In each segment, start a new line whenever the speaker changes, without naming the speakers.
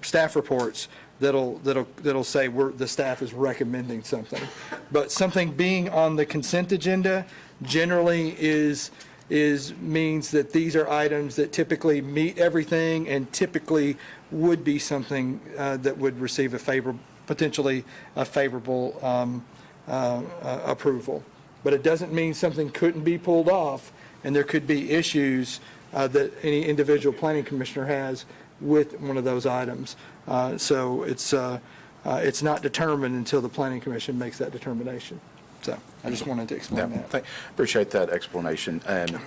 staff reports that'll say the staff is recommending something. But something being on the consent agenda generally means that these are items that typically meet everything and typically would be something that would receive potentially a favorable approval. But it doesn't mean something couldn't be pulled off, and there could be issues that any individual planning commissioner has with one of those items. So it's not determined until the planning commission makes that determination. So I just wanted to explain that.
Appreciate that explanation. And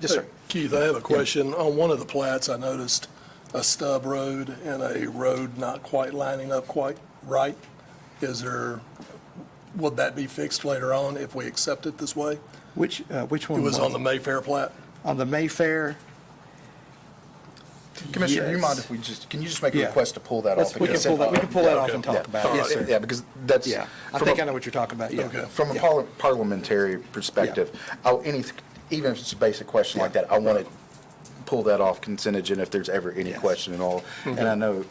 yes, sir.
Keith, I have a question. On one of the plats, I noticed a stub road and a road not quite lining up quite right. Would that be fixed later on if we accept it this way?
Which one?
It was on the Mayfair plat.
On the Mayfair.
Commissioner,
Yes.
you mind if can you just make a request to pull that off?
We can pull that off and talk about it. Yes, sir.
Yeah, because that's.
Yeah, I think I know what you're talking about. Yeah.
Okay.
From a parliamentary perspective, even if it's a basic question like that, I want to pull that off consent agenda if there's ever any question at all. And I know,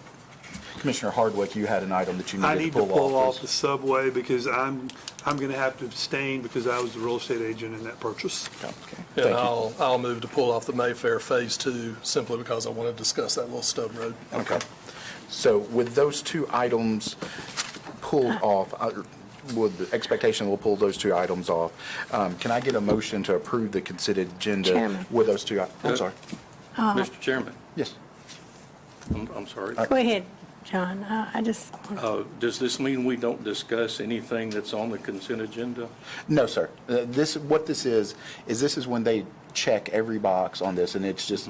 Commissioner Hardwick, you had an item that you
I
needed to pull off.
need to pull off the subway because I'm going to have to abstain because I was the real estate agent in that purchase.
Okay.
And
Thank you.
I'll move to pull off the Mayfair Phase 2 simply because I want to discuss that little stub road.
Okay. So with those two items pulled off, with the expectation we'll pull those two items off, can I get a motion to approve the consent agenda
Chairman.
with those two? I'm sorry.
Mr. Chairman,
Yes.
I'm sorry.
Go ahead, John. I just,
Does this mean we don't discuss anything that's on the consent agenda?
No, sir. What this is when they check every box on this, and it's just,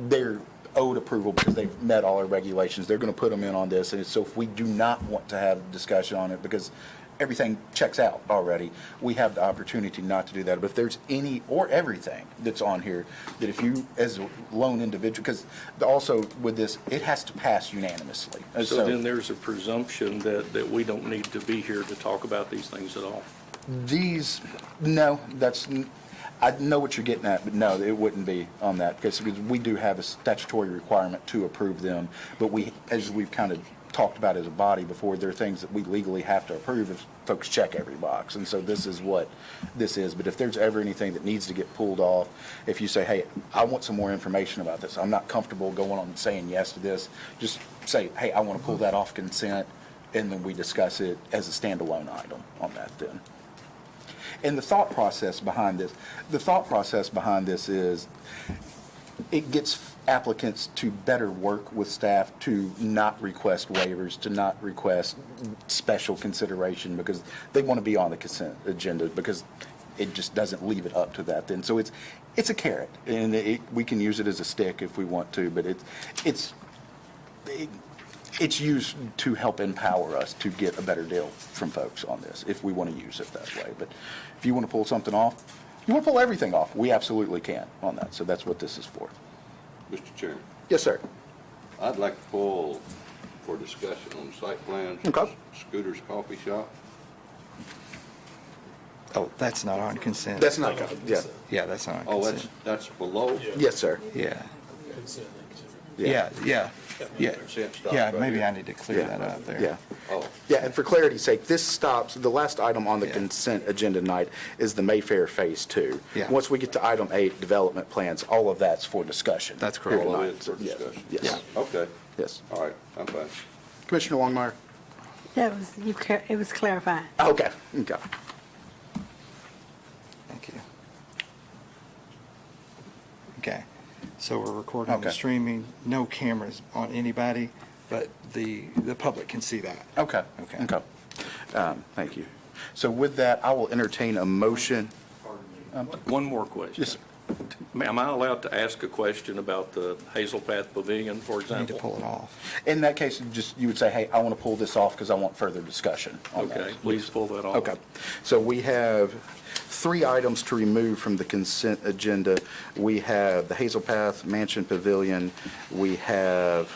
they're owed approval because they've met all our regulations. They're going to put them in on this, and so if we do not want to have a discussion on it because everything checks out already, we have the opportunity not to do that. But if there's any or everything that's on here, that if you, as a lone individual, because also with this, it has to pass unanimously.
So then there's a presumption that we don't need to be here to talk about these things at all?
I know what you're getting at, but no, it wouldn't be on that because we do have a statutory requirement to approve them. But as we've kind of talked about as a body before, there are things that we legally have to approve if folks check every box. And so this is what this is. But if there's ever anything that needs to get pulled off, if you say, hey, I want some more information about this, I'm not comfortable going on and saying yes to this, just say, hey, I want to pull that off consent, and then we discuss it as a standalone item on that then. And the thought process behind this is it gets applicants to better work with staff, to not request waivers, to not request special consideration because they want to be on the consent agenda because it just doesn't leave it up to that then. So it's a carrot, and we can use it as a stick if we want to, but it's used to help empower us to get a better deal from folks on this if we want to use it that way. But if you want to pull something off, you want to pull everything off, we absolutely can on that. So that's what this is for.
Mr. Chairman,
Yes, sir.
I'd like to pull for discussion on site plans.
Okay.
Scooter's Coffee Shop.
Oh, that's not on consent.
That's not, yeah.
Yeah, that's not on
Oh,
consent.
that's below?
Yes, sir.
Yeah.
Consent.
Yeah.
Consent stops
Yeah,
right
maybe
here.
I need to clear that up there.
Yeah.
Oh,
Yeah, and for clarity's sake, this stops, the last item on the consent agenda tonight is the Mayfair Phase 2.
Yeah.
Once we get to item 8, development plans, all of that's for discussion.
That's correct.
here
all
tonight.
it is for
Yes.
discussion?
Yes.
Okay,
Yes.
all right, I'm fine.
Commissioner Longmire?
it was clarified.
Okay.
Thank you. Okay, so we're recording and
Okay.
streaming, no cameras on anybody, but the public can see that.
Okay. Thank you. So with that, I will entertain a motion.
One more question.
Yes, sir.
Am I allowed to ask a question about the Hazel Path Pavilion, for
Need to
example?
pull it off.
In that case, you would say, hey, I want to pull this off because I want further discussion on that.
Okay, please pull that off.
Okay. So we have 3 items to remove from the consent agenda. We have the Hazel Path Mansion Pavilion. We have,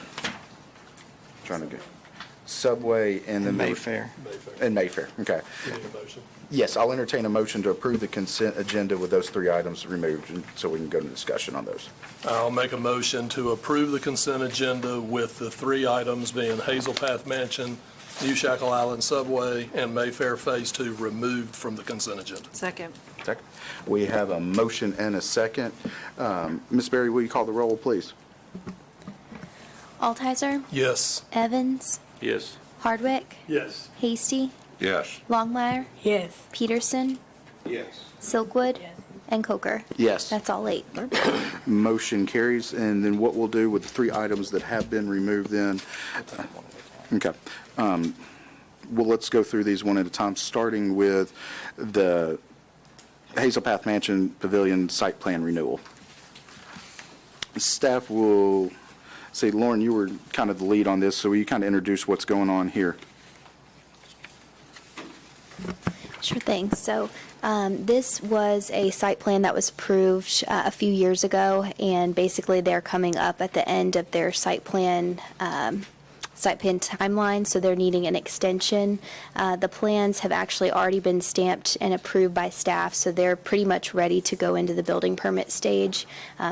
Subway, and then
Mayfair.
And Mayfair, okay.
You need a motion?
Yes, I'll entertain a motion to approve the consent agenda with those 3 items removed, and so we can go into discussion on those.
I'll make a motion to approve the consent agenda with the 3 items being Hazel Path Mansion, New Shackle Island Subway, and Mayfair Phase 2 removed from the consent agenda.
Second.
Second. We have a motion and a second. Ms. Berry, will you call the roll, please?
Altizer,
Yes.
Evans,
Yes.
Hardwick,
Yes.
Hasty,
Yes.
Longmire,
Yes.
Peterson,
Yes.
Silkwood, and Coker.
Yes.
That's all 8.
Motion carries, and then what we'll do with the 3 items that have been removed then, okay. Well, let's go through these one at a time, starting with the Hazel Path Mansion Pavilion site plan renewal. Staff will say, Lauren, you were kind of the lead on this, so will you kind of introduce what's going on here?
Sure thing. So this was a site plan that was approved a few years ago, and basically they're coming up at the end of their site plan timeline, so they're needing an extension. The plans have actually already been stamped and approved by staff, so they're pretty much ready to go into the building permit stage.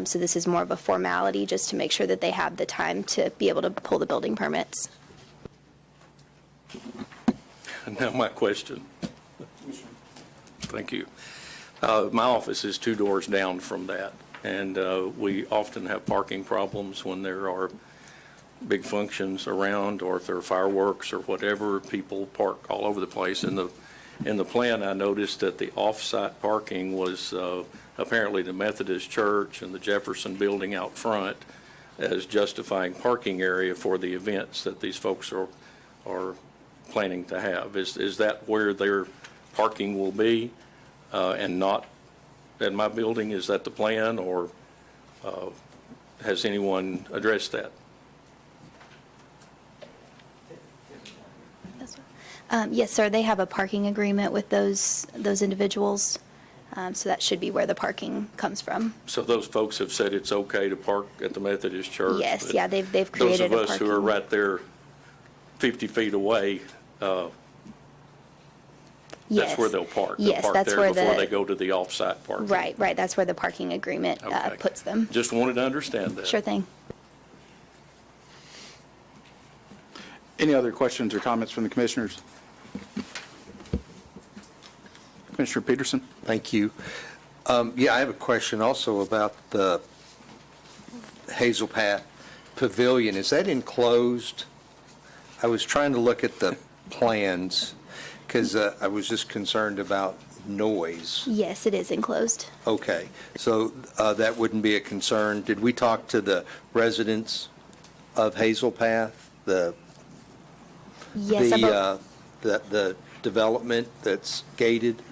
So this is more of a formality just to make sure that they have the time to be able to pull the building permits.
Now my question. Thank you. My office is 2 doors down from that, and we often have parking problems when there are big functions around, or if there are fireworks or whatever, people park all over the place. In the plan, I noticed that the off-site parking was apparently the Methodist Church and the Jefferson Building out front as justifying parking area for the events that these folks are planning to have. Is that where their parking will be, and not at my building? Is that the plan, or has anyone addressed that?
Yes, sir. They have a parking agreement with those individuals, so that should be where the parking comes from.
So those folks have said it's okay to park at the Methodist Church?
Yes,
but
yeah, they've created a
Those of us who are
parking-
right there 50 feet away, that's where
Yes.
they'll park.
Yes,
They'll park
that's
there
where
before
the-
they go to the off-site parking.
Right, that's where the parking agreement
Okay.
puts them.
Just wanted to understand that.
Sure thing.
Any other questions or comments from the commissioners? Commissioner Peterson?
Thank you. Yeah, I have a question also about the Hazel Path Pavilion. Is that enclosed? I was trying to look at the plans because I was just concerned about noise.
Yes, it is enclosed.
Okay, so that wouldn't be a concern. Did we talk to the residents of Hazel Path,
Yes,
the development that's gated?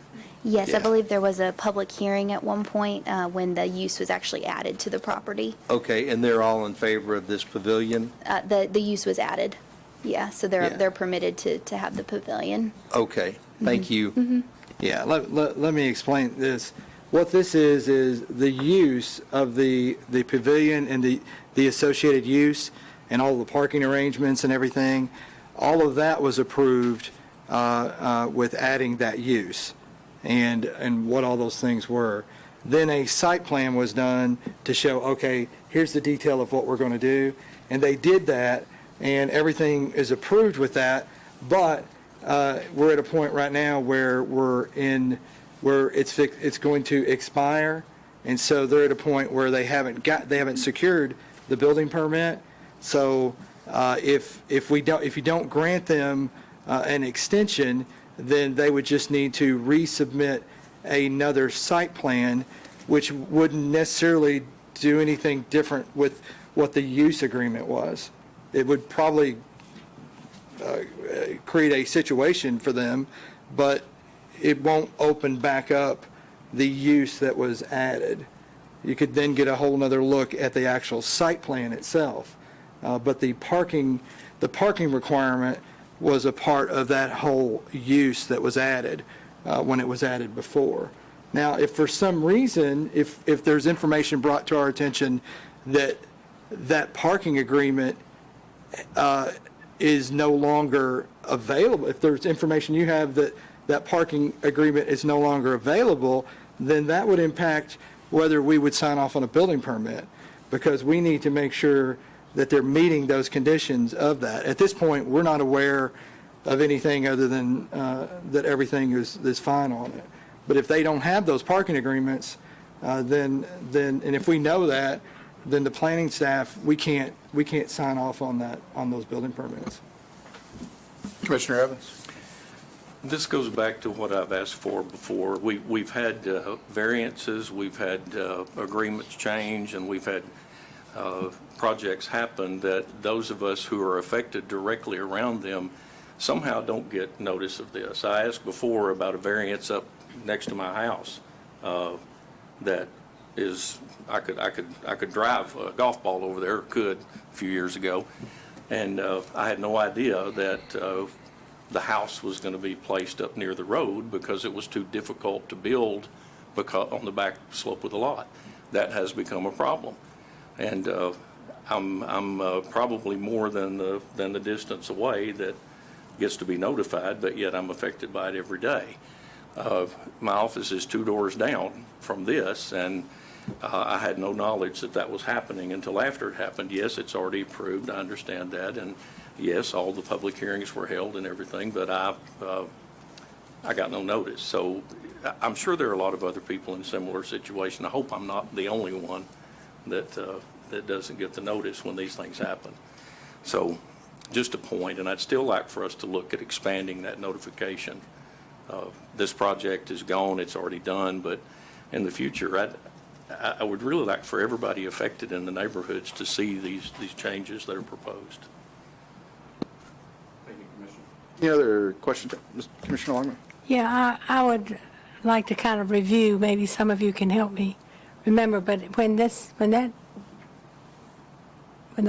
Yes, I
Yeah.
believe there was a public hearing at one point when the use was actually added to the property.
Okay, and they're all in favor of this pavilion?
The use was added. Yeah, so
Yeah.
they're permitted to have the pavilion.
Okay, thank you.
Yeah, let me explain this. What this is the use of the pavilion and the associated use and all the parking arrangements and everything. All of that was approved with adding that use and what all those things were. Then a site plan was done to show, okay, here's the detail of what we're going to do. And they did that, and everything is approved with that, but we're at a point right now where it's going to expire, and so they're at a point where they haven't secured the building permit. So if you don't grant them an extension, then they would just need to resubmit another site plan, which wouldn't necessarily do anything different with what the use agreement was. It would probably create a situation for them, but it won't open back up the use that was added. You could then get a whole nother look at the actual site plan itself. But the parking requirement was a part of that whole use that was added when it was added before. Now, if for some reason, if there's information brought to our attention that parking agreement is no longer available, if there's information you have that that parking agreement is no longer available, then that would impact whether we would sign off on a building permit, because we need to make sure that they're meeting those conditions of that. At this point, we're not aware of anything other than that everything is fine on it. But if they don't have those parking agreements, then and if we know that, then the planning staff, we can't sign off on that, on those building permits.
Commissioner Evans?
This goes back to what I've asked for before. We've had variances, we've had agreements change, and we've had projects happen that those of us who are affected directly around them somehow don't get notice of this. I asked before about a variance up next to my house that is, I could drive a golf ball over there, could a few years ago, and I had no idea that the house was going to be placed up near the road because it was too difficult to build on the back slope of the lot. That has become a problem, and I'm probably more than the distance away that gets to be notified, but yet I'm affected by it every day. My office is 2 doors down from this, and I had no knowledge that that was happening until after it happened. Yes, it's already approved, I understand that, and yes, all the public hearings were held and everything, but I got no notice. So I'm sure there are a lot of other people in a similar situation. I hope I'm not the only one that doesn't get the notice when these things happen. So just a point, and I'd still like for us to look at expanding that notification. This project is gone, it's already done, but in the future, I would really like for everybody affected in the neighborhoods to see these changes that are proposed.
Thank you, Commissioner. Any other questions? Commissioner Longman?
Yeah, I would like to kind of review, maybe some of you can help me remember, but when the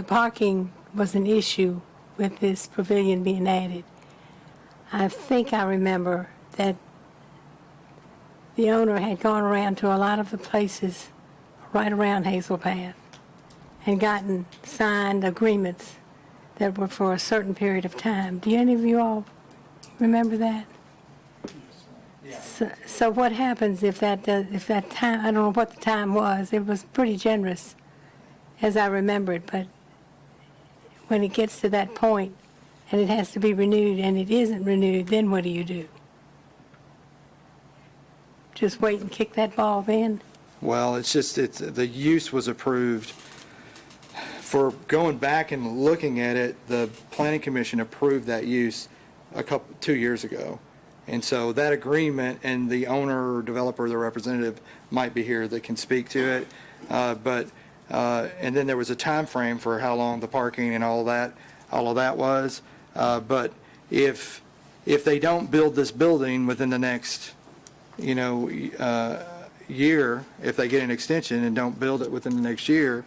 parking was an issue with this pavilion being added, I think I remember that the owner had gone around to a lot of the places right around Hazel Path and gotten signed agreements that were for a certain period of time. Do any of you all remember that? So what happens if that time, I don't know what the time was, it was pretty generous as I remember it, but when it gets to that point and it has to be renewed and it isn't renewed, then what do you do? Just wait and kick that ball then?
Well, the use was approved. For going back and looking at it, the Planning Commission approved that use 2 years ago. And so that agreement, and the owner or developer, the representative might be here that can speak to it. And then there was a time frame for how long the parking and all of that was. But if they don't build this building within the next, year, if they get an extension and don't build it within the next year,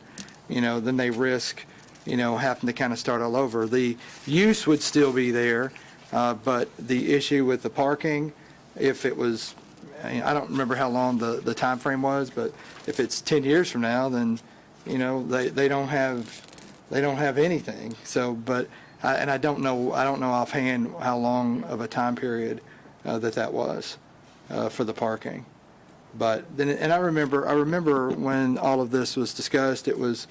then they risk, having to kind of start all over. The use would still be there, but the issue with the parking, if it was, I don't remember how long the time frame was, but if it's 10 years from now, then, they don't have anything. So, but, and I don't know offhand how long of a time period that was for the parking. But then, and I remember when all of this was discussed, it was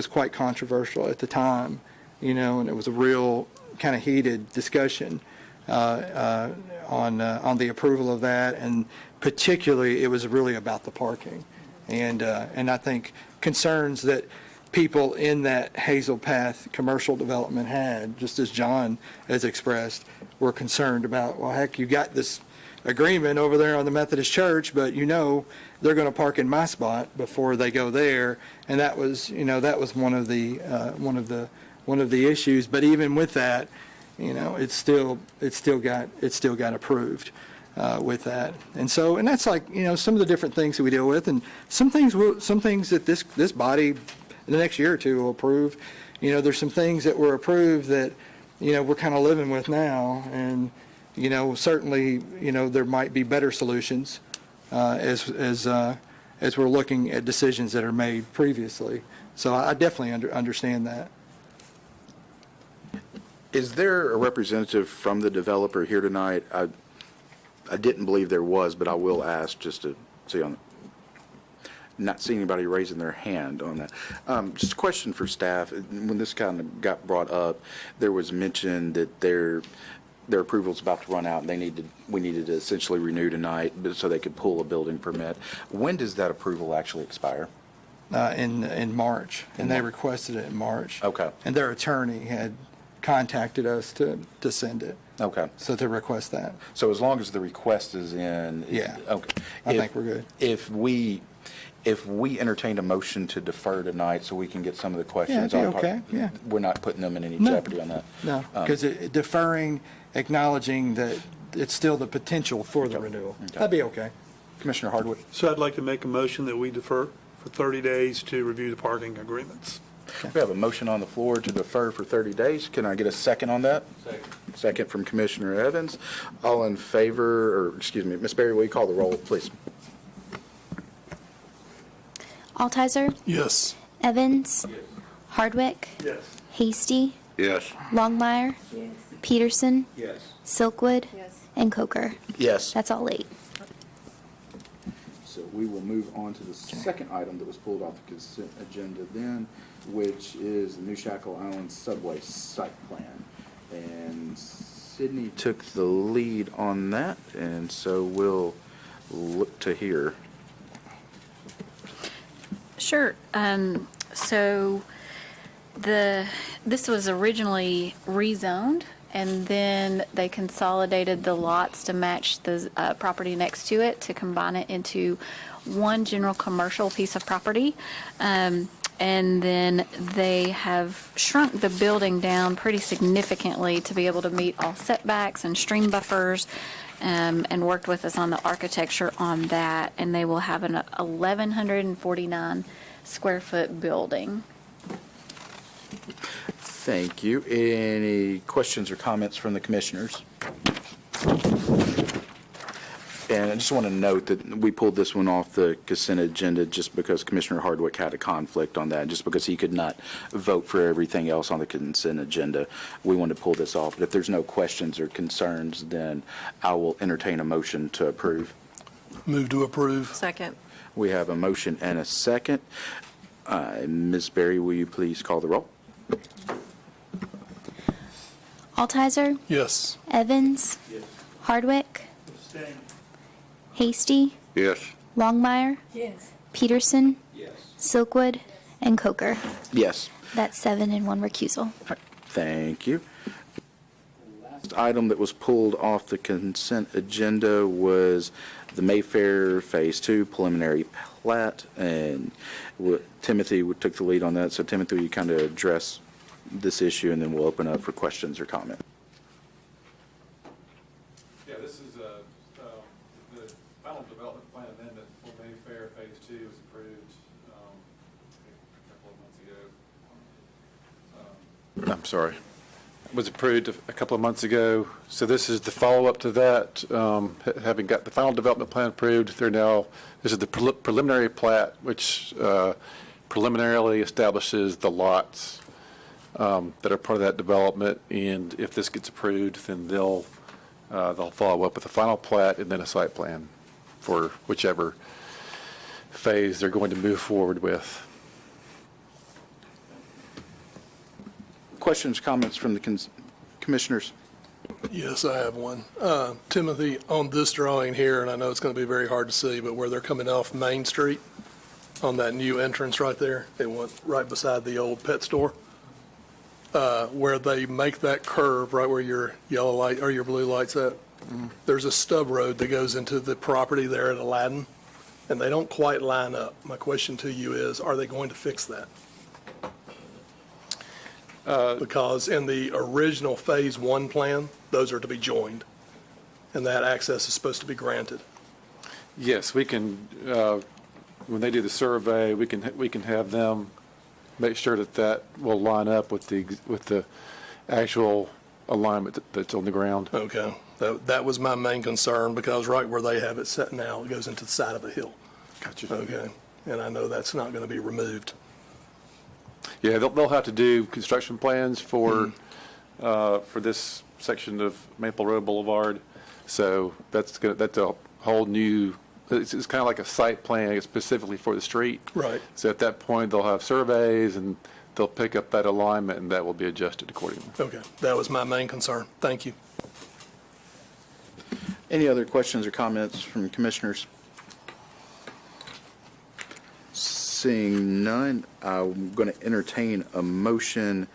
quite controversial at the time, and it was a real kind of heated discussion on the approval of that, and particularly it was really about the parking, and I think concerns that people in that Hazel Path commercial development had, just as John has expressed, were concerned about. Well, heck, you got this agreement over there on the Methodist Church, but they're going to park in my spot before they go there, and that was one of the issues. But even with that, it's still got approved with that, and that's like some of the different things that we deal with, and some things that this body in the next year or two will approve. There's some things that were approved that we're kind of living with now, and certainly, there might be better solutions as we're looking at decisions that are made previously. So I definitely understand that.
Is there a representative from the developer here tonight? I didn't believe there was, but I will ask just to see on, not seeing anybody raising their hand on that. Just a question for staff. When this kind of got brought up, there was mention that their approval's about to run out and we needed to essentially renew tonight so they could pull a building permit. When does that approval actually expire?
In March, and they requested it in March.
Okay.
And their attorney had contacted us to send it,
Okay.
so to request that.
So as long as the request is in.
Yeah.
Okay.
I think we're good.
If we entertained a motion to defer tonight so we can get some of the questions.
it'd be
on part-
okay, yeah.
We're not putting them in any
No.
jeopardy on that.
No, because deferring, acknowledging that it's still the potential for the renewal. That'd be okay.
Commissioner Hardwick?
So I'd like to make a motion that we defer for 30 days to review the parking agreements.
We have a motion on the floor to defer for 30 days. Can I get a second on that? Second from Commissioner Evans. All in favor, or, excuse me, Ms. Berry, will you call the roll, please?
Altizer,
Yes.
Evans, Hardwick,
Yes.
Hasty,
Yes.
Longmire, Peterson,
Yes.
Silkwood, and Coker.
Yes.
That's all 8.
So we will move on to the second item that was pulled off the consent agenda then, which is the New Shackle Island Subway site plan. And Sydney took the lead on that, and so we'll look to hear.
Sure. So this was originally rezoned, and then they consolidated the lots to match the property next to it to combine it into one general commercial piece of property. And then they have shrunk the building down pretty significantly to be able to meet all setbacks and stream buffers, and worked with us on the architecture on that. And they will have an 1,149 square foot building.
Thank you. Any questions or comments from the commissioners? And I just want to note that we pulled this one off the consent agenda just because Commissioner Hardwick had a conflict on that, just because he could not vote for everything else on the consent agenda. We wanted to pull this off. But if there's no questions or concerns, then I will entertain a motion to approve.
Move to approve.
Second.
We have a motion and a second. Ms. Berry, will you please call the roll?
Altizer,
Yes.
Evans, Hardwick, Hasty,
Yes.
Longmire,
Yes.
Peterson, Silkwood, and Coker.
Yes.
That's 7 and 1 recusal.
Thank you. Last item that was pulled off the consent agenda was the Mayfair Phase 2 preliminary plat, and Timothy took the lead on that. So Timothy, will you kind of address this issue, and then we'll open up for questions or comment.
Yeah, this is the final development plan amendment for Mayfair Phase 2 was approved a couple of months ago. I'm sorry. Was approved a couple of months ago. So this is the follow-up to that. Having got the final development plan approved, this is the preliminary plat, which preliminarily establishes the lots that are part of that development. And if this gets approved, then they'll follow up with a final plat and then a site plan for whichever phase they're going to move forward with.
Questions, comments from the commissioners?
Yes, I have one. Timothy, on this drawing here, and I know it's going to be very hard to see, but where they're coming off Main Street on that new entrance right there, it went right beside the old pet store, where they make that curve right where your yellow light or your blue light's at. There's a stub road that goes into the property there at Aladdin, and they don't quite line up. My question to you is, are they going to fix that? Because in the original Phase 1 plan, those are to be joined, and that access is supposed to be granted.
Yes, we can, when they do the survey, we can have them make sure that will line up with the actual alignment that's on the ground.
Okay, that was my main concern, because right where they have it set now, it goes into the side of a hill.
Gotcha.
Okay, and I know that's not going to be removed.
Yeah, they'll have to do construction plans for for this section of Maple Road Boulevard. So that's a whole new, it's kind of like a site plan specifically for the street.
Right.
So at that point, they'll have surveys and they'll pick up that alignment and that will be adjusted accordingly.
Okay, that was my main concern. Thank you.
Any other questions or comments from commissioners? Seeing none, I'm going to entertain a motion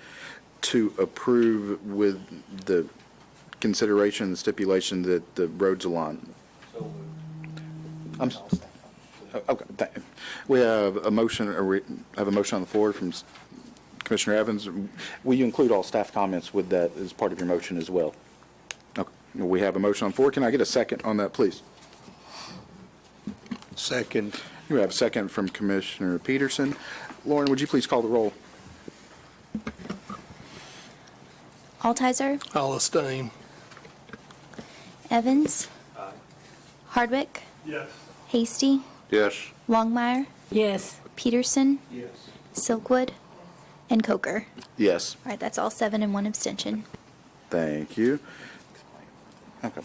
to approve with the consideration and stipulation that the roads align. Okay, we have a motion, or we have a motion on the floor from Commissioner Evans. Will you include all staff comments with that as part of your motion as well? Okay, we have a motion on the floor. Can I get a second on that, please?
Second.
We have a second from Commissioner Peterson. Lauren, would you please call the roll?
Altizer,
I'll abstain.
Evans, Hardwick,
Yes.
Hasty,
Yes.
Longmire,
Yes.
Peterson, Silkwood, and Coker.
Yes.
All right, that's all 7 and 1 abstention.
Thank you. Okay.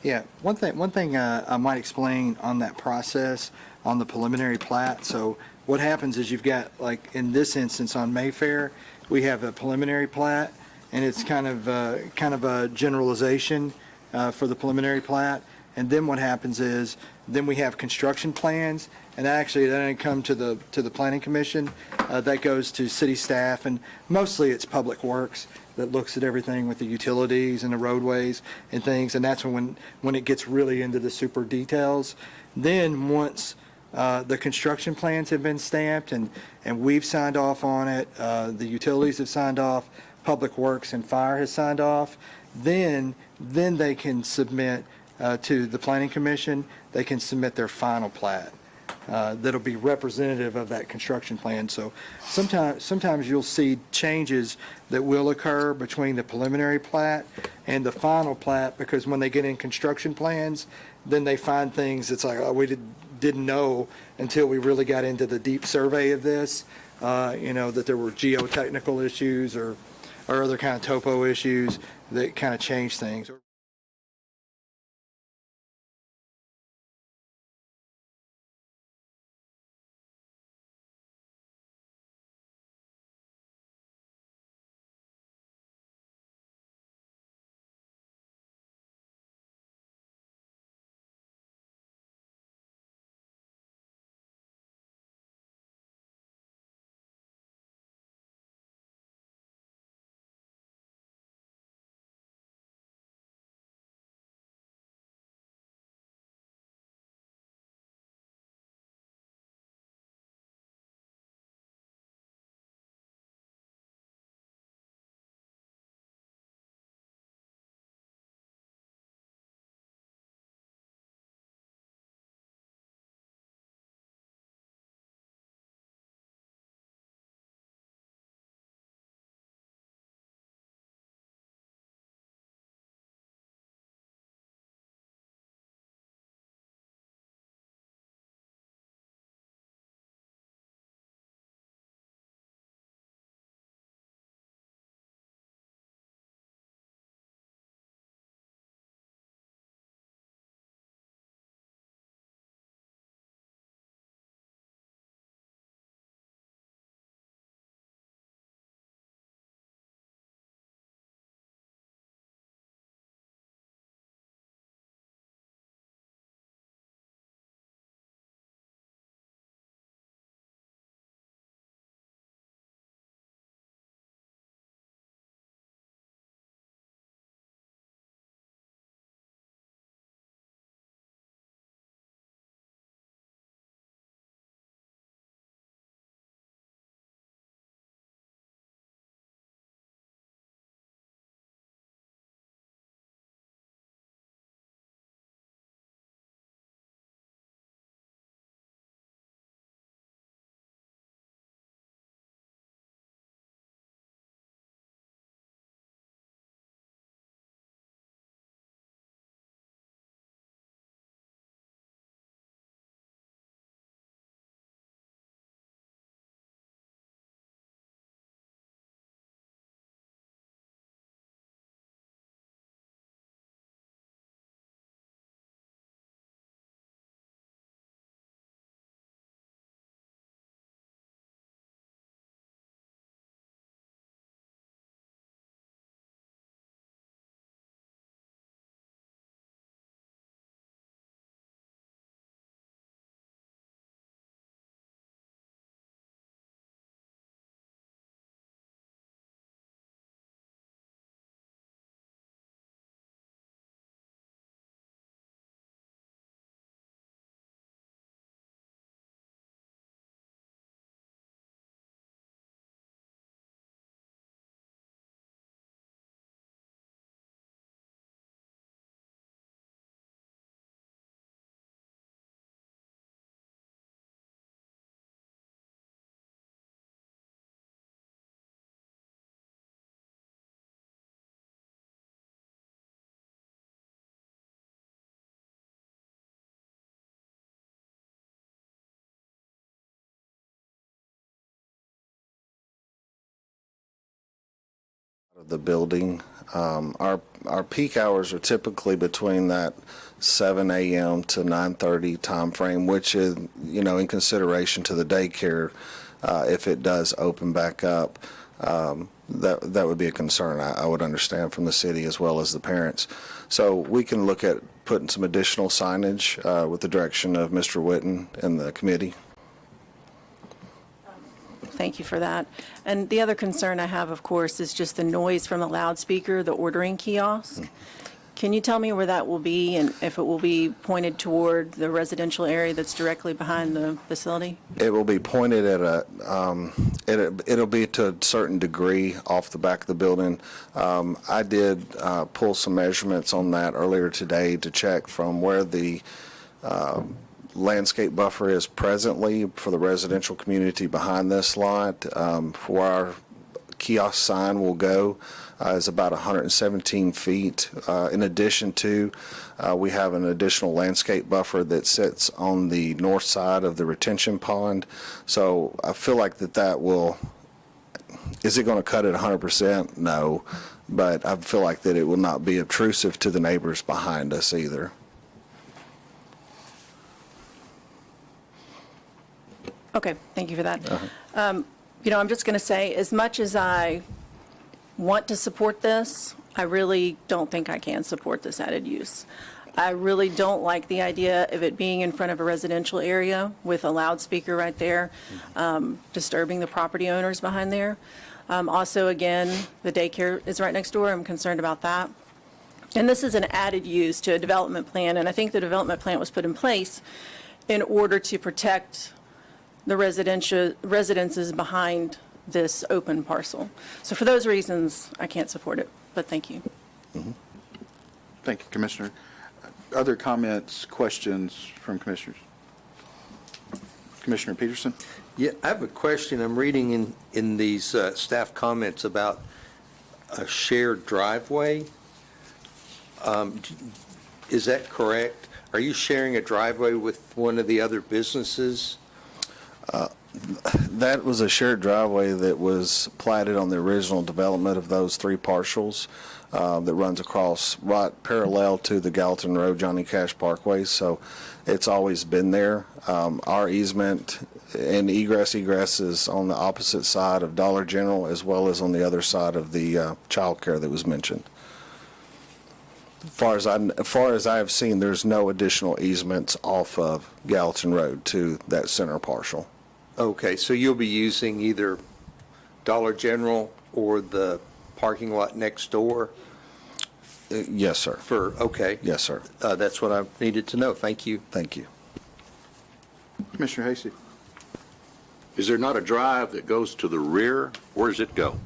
Yeah, one thing I might explain on that process, on the preliminary plat. So what happens is you've got, like, in this instance on Mayfair, we have a preliminary plat, and it's kind of a generalization for the preliminary plat. And then what happens is, then we have construction plans, and actually that doesn't come to the planning commission. That goes to city staff, and mostly it's public works that looks at everything with the utilities and the roadways and things, and that's when it gets really into the super details. Then once the construction plans have been stamped and we've signed off on it, the utilities have signed off, Public Works and Fire has signed off, then they can submit to the Planning Commission, they can submit their final plat. That'll be representative of that construction plan. So sometimes you'll see changes that will occur between the preliminary plat and the final plat, because when they get in construction plans, then they find things, it's like, oh, we didn't know until we really got into the deep survey of this, that there were geotechnical issues or other kind of topo issues that kind of change things.
The building, our peak hours are typically between that 7 a.m. to 9:30 timeframe, which is, in consideration to the daycare, if it does open back up, that would be a concern I would understand from the city as well as the parents. So we can look at putting some additional signage with the direction of Mr. Witten and the committee.
Thank you for that. And the other concern I have, of course, is just the noise from the loudspeaker, the ordering kiosk. Can you tell me where that will be and if it will be pointed toward the residential area that's directly behind the facility?
It will be pointed at it'll be to a certain degree off the back of the building. I did pull some measurements on that earlier today to check from where the landscape buffer is presently for the residential community behind this lot. Where our kiosk sign will go is about 117 feet. In addition to, we have an additional landscape buffer that sits on the north side of the retention pond. So I feel like that will, is it going to cut it 100%? No, but I feel like that it will not be obtrusive to the neighbors behind us either.
Okay, thank you for that. I'm just going to say, as much as I want to support this, I really don't think I can support this added use. I really don't like the idea of it being in front of a residential area with a loudspeaker right there, disturbing the property owners behind there. Also, again, the daycare is right next door. I'm concerned about that. And this is an added use to a development plan, and I think the development plan was put in place in order to protect the residences behind this open parcel. So for those reasons, I can't support it, but thank you.
Thank you, Commissioner. Other comments, questions from commissioners? Commissioner Peterson?
Yeah, I have a question. I'm reading in these staff comments about a shared driveway. Is that correct? Are you sharing a driveway with one of the other businesses?
That was a shared driveway that was platted on the original development of those three parcels that runs across right parallel to the Gallatin Road, Johnny Cash Parkway. So it's always been there. Our easement and egress is on the opposite side of Dollar General as well as on the other side of the child care that was mentioned. As far as I have seen, there's no additional easements off of Gallatin Road to that center parcel.
Okay, so you'll be using either Dollar General or the parking lot next door?
Yes, sir.
Okay.
Yes, sir.
That's what I needed to know. Thank you.
Thank you.
Commissioner Hasty?
Is there not a drive that goes to the rear? Where does it go?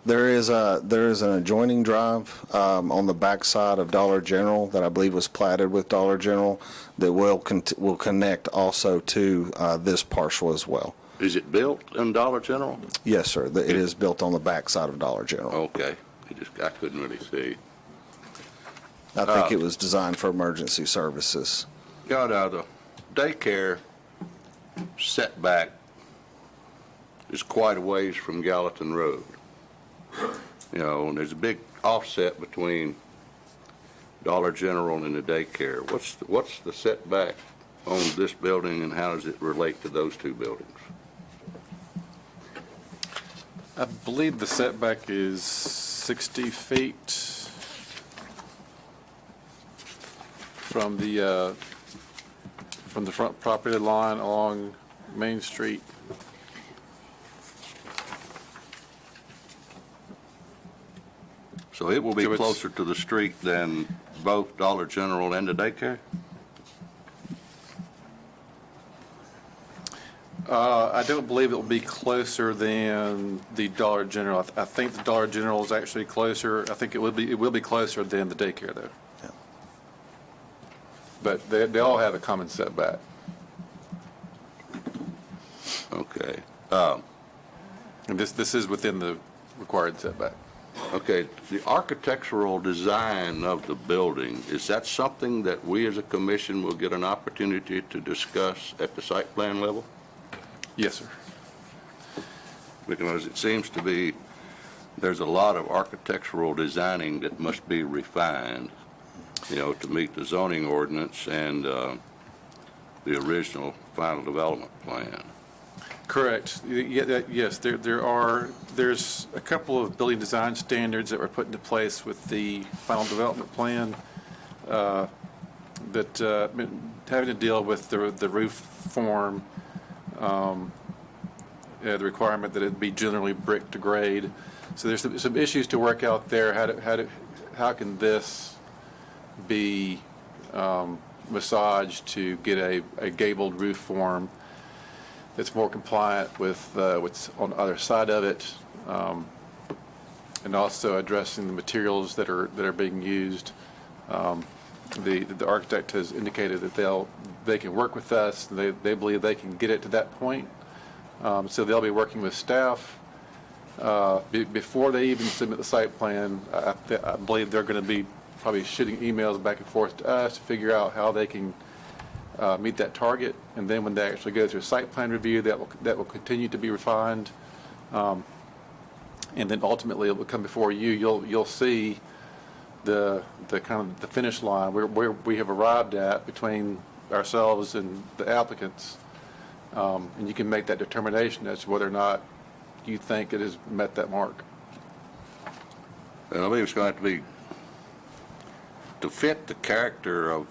There is an adjoining drive on the backside of Dollar General that I believe was platted with Dollar General that will connect also to this parcel as well.
Is it built in Dollar General?
Yes, sir. It is built on the backside of Dollar General.
Okay. I couldn't really see.
I think it was designed for emergency services.
Got the daycare setback is quite a ways from Gallatin Road. And there's a big offset between Dollar General and the daycare. What's the setback on this building, and how does it relate to those two buildings?
I believe the setback is 60 feet from the front property line along Main Street.
So it will be
So it's-
closer to the street than both Dollar General and the daycare?
I don't believe it will be closer than the Dollar General. I think the Dollar General is actually closer. I think it will be closer than the daycare, though.
Yeah.
But they all have a common setback.
Okay.
And this is within the required setback.
Okay, the architectural design of the building, is that something that we as a commission will get an opportunity to discuss at the site plan level?
Yes, sir.
Because it seems to be there's a lot of architectural designing that must be refined, to meet the zoning ordinance and the original final development plan.
Correct. Yes, there's a couple of building design standards that were put into place with the final development plan that having to deal with the roof form, the requirement that it be generally brick to grade. So there's some issues to work out there. How can this be massaged to get a gabled roof form that's more compliant with what's on the other side of it, and also addressing the materials that are being used. The architect has indicated that they can work with us. They believe they can get it to that point. So they'll be working with staff before they even submit the site plan. I believe they're going to be probably shooting emails back and forth to us to figure out how they can meet that target. And then when they actually go through site plan review, that will continue to be refined. And then ultimately it will come before you. You'll see the kind of the finish line where we have arrived at between ourselves and the applicants. And you can make that determination as to whether or not you think it has met that mark.
And I believe it's going to have to be to fit the character of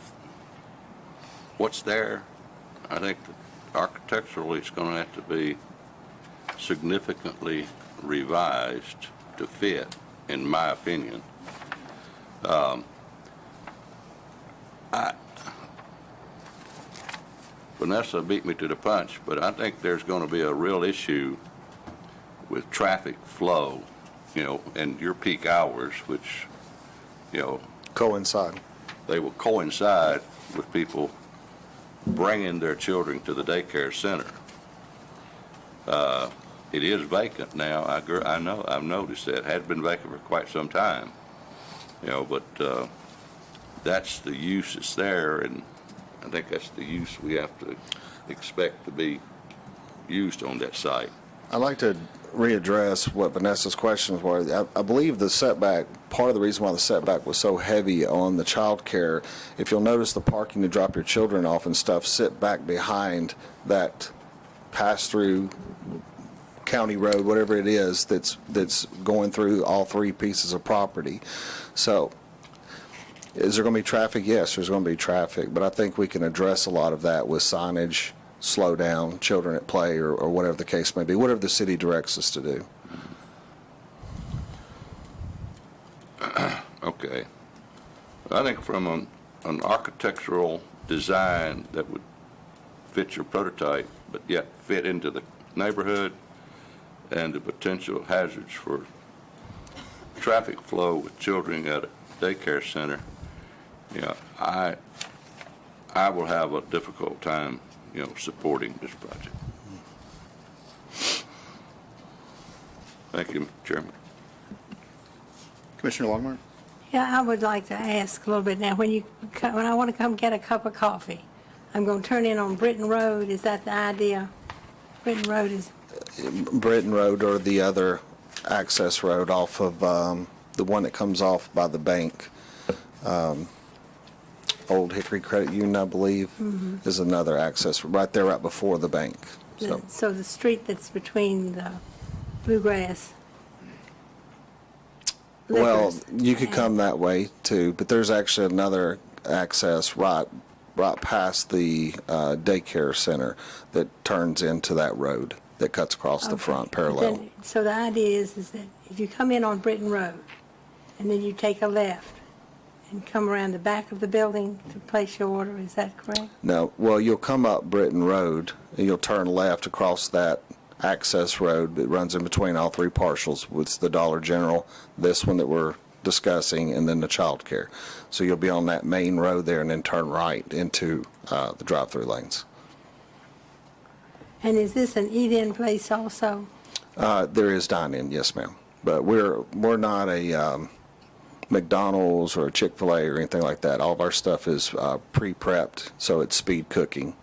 what's there. I think that architecturally it's going to have to be significantly revised to fit, in my opinion. Vanessa beat me to the punch, but I think there's going to be a real issue with traffic flow, and your peak hours, which,
Coincide.
they will coincide with people bringing their children to the daycare center. It is vacant now. I know. I've noticed that. It had been vacant for quite some time. But that's the use that's there, and I think that's the use we have to expect to be used on that site.
I'd like to readdress what Vanessa's questions were. I believe the setback, part of the reason why the setback was so heavy on the child care, if you'll notice the parking to drop your children off and stuff sit back behind that pass-through county road, whatever it is, that's going through all three pieces of property. So is there going to be traffic? Yes, there's going to be traffic, but I think we can address a lot of that with signage, slow down, children at play, or whatever the case may be, whatever the city directs us to do.
Okay. I think from an architectural design that would fit your prototype, but yet fit into the neighborhood and the potential hazards for traffic flow with children at a daycare center, I will have a difficult time, supporting this project. Thank you, Mr. Chairman.
Commissioner Longmire?
Yeah, I would like to ask a little bit now, when I want to come get a cup of coffee, I'm going to turn in on Britton Road, is that the idea? Britton Road is,
Britton Road or the other access road off of the one that comes off by the bank. Old Hickory Credit Union, I believe, is another access right there, right before the bank.
so the street that's between the Bluegrass.
Well,
Liquors
you could
and-
come that way too, but there's actually another access right past the daycare center that turns into that road that cuts across the front
Okay.
parallel.
Then- So the idea is that if you come in on Britton Road, and then you take a left and come around the back of the building to place your order, is that correct?
No, well, you'll come up Britton Road, and you'll turn left across that access road that runs in between all three parcels, with the Dollar General, this one that we're discussing, and then the child care. So you'll be on that main road there and then turn right into the drive-through lanes.
And is this an eat-in place also?
There is dine-in, yes, ma'am. But we're not a McDonald's or a Chick-fil-A or anything like that. All of our stuff is pre-prepped, so it's speed cooking.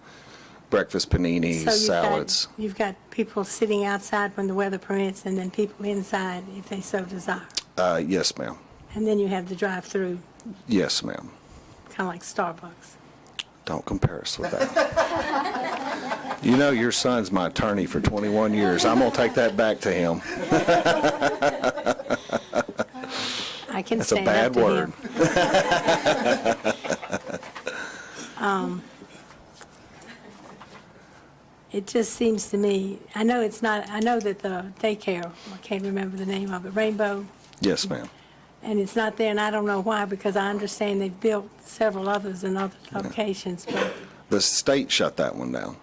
breakfast paninis,
So
salads.
you've got people sitting outside when the weather permits, and then people inside if they so desire.
Yes, ma'am.
And then you have the drive-through,
Yes, ma'am.
kind of like Starbucks.
Don't compare us with that. You know, your son's my attorney for 21 years. I'm going to take that back to him.
I can
That's a
stand up
bad
to
word.
him. It just seems to me, I know it's not, I know that the daycare, I can't remember the name of it, Rainbow,
Yes, ma'am.
and it's not there, and I don't know why, because I understand they've built several others in other locations, but,
The state shut that one down.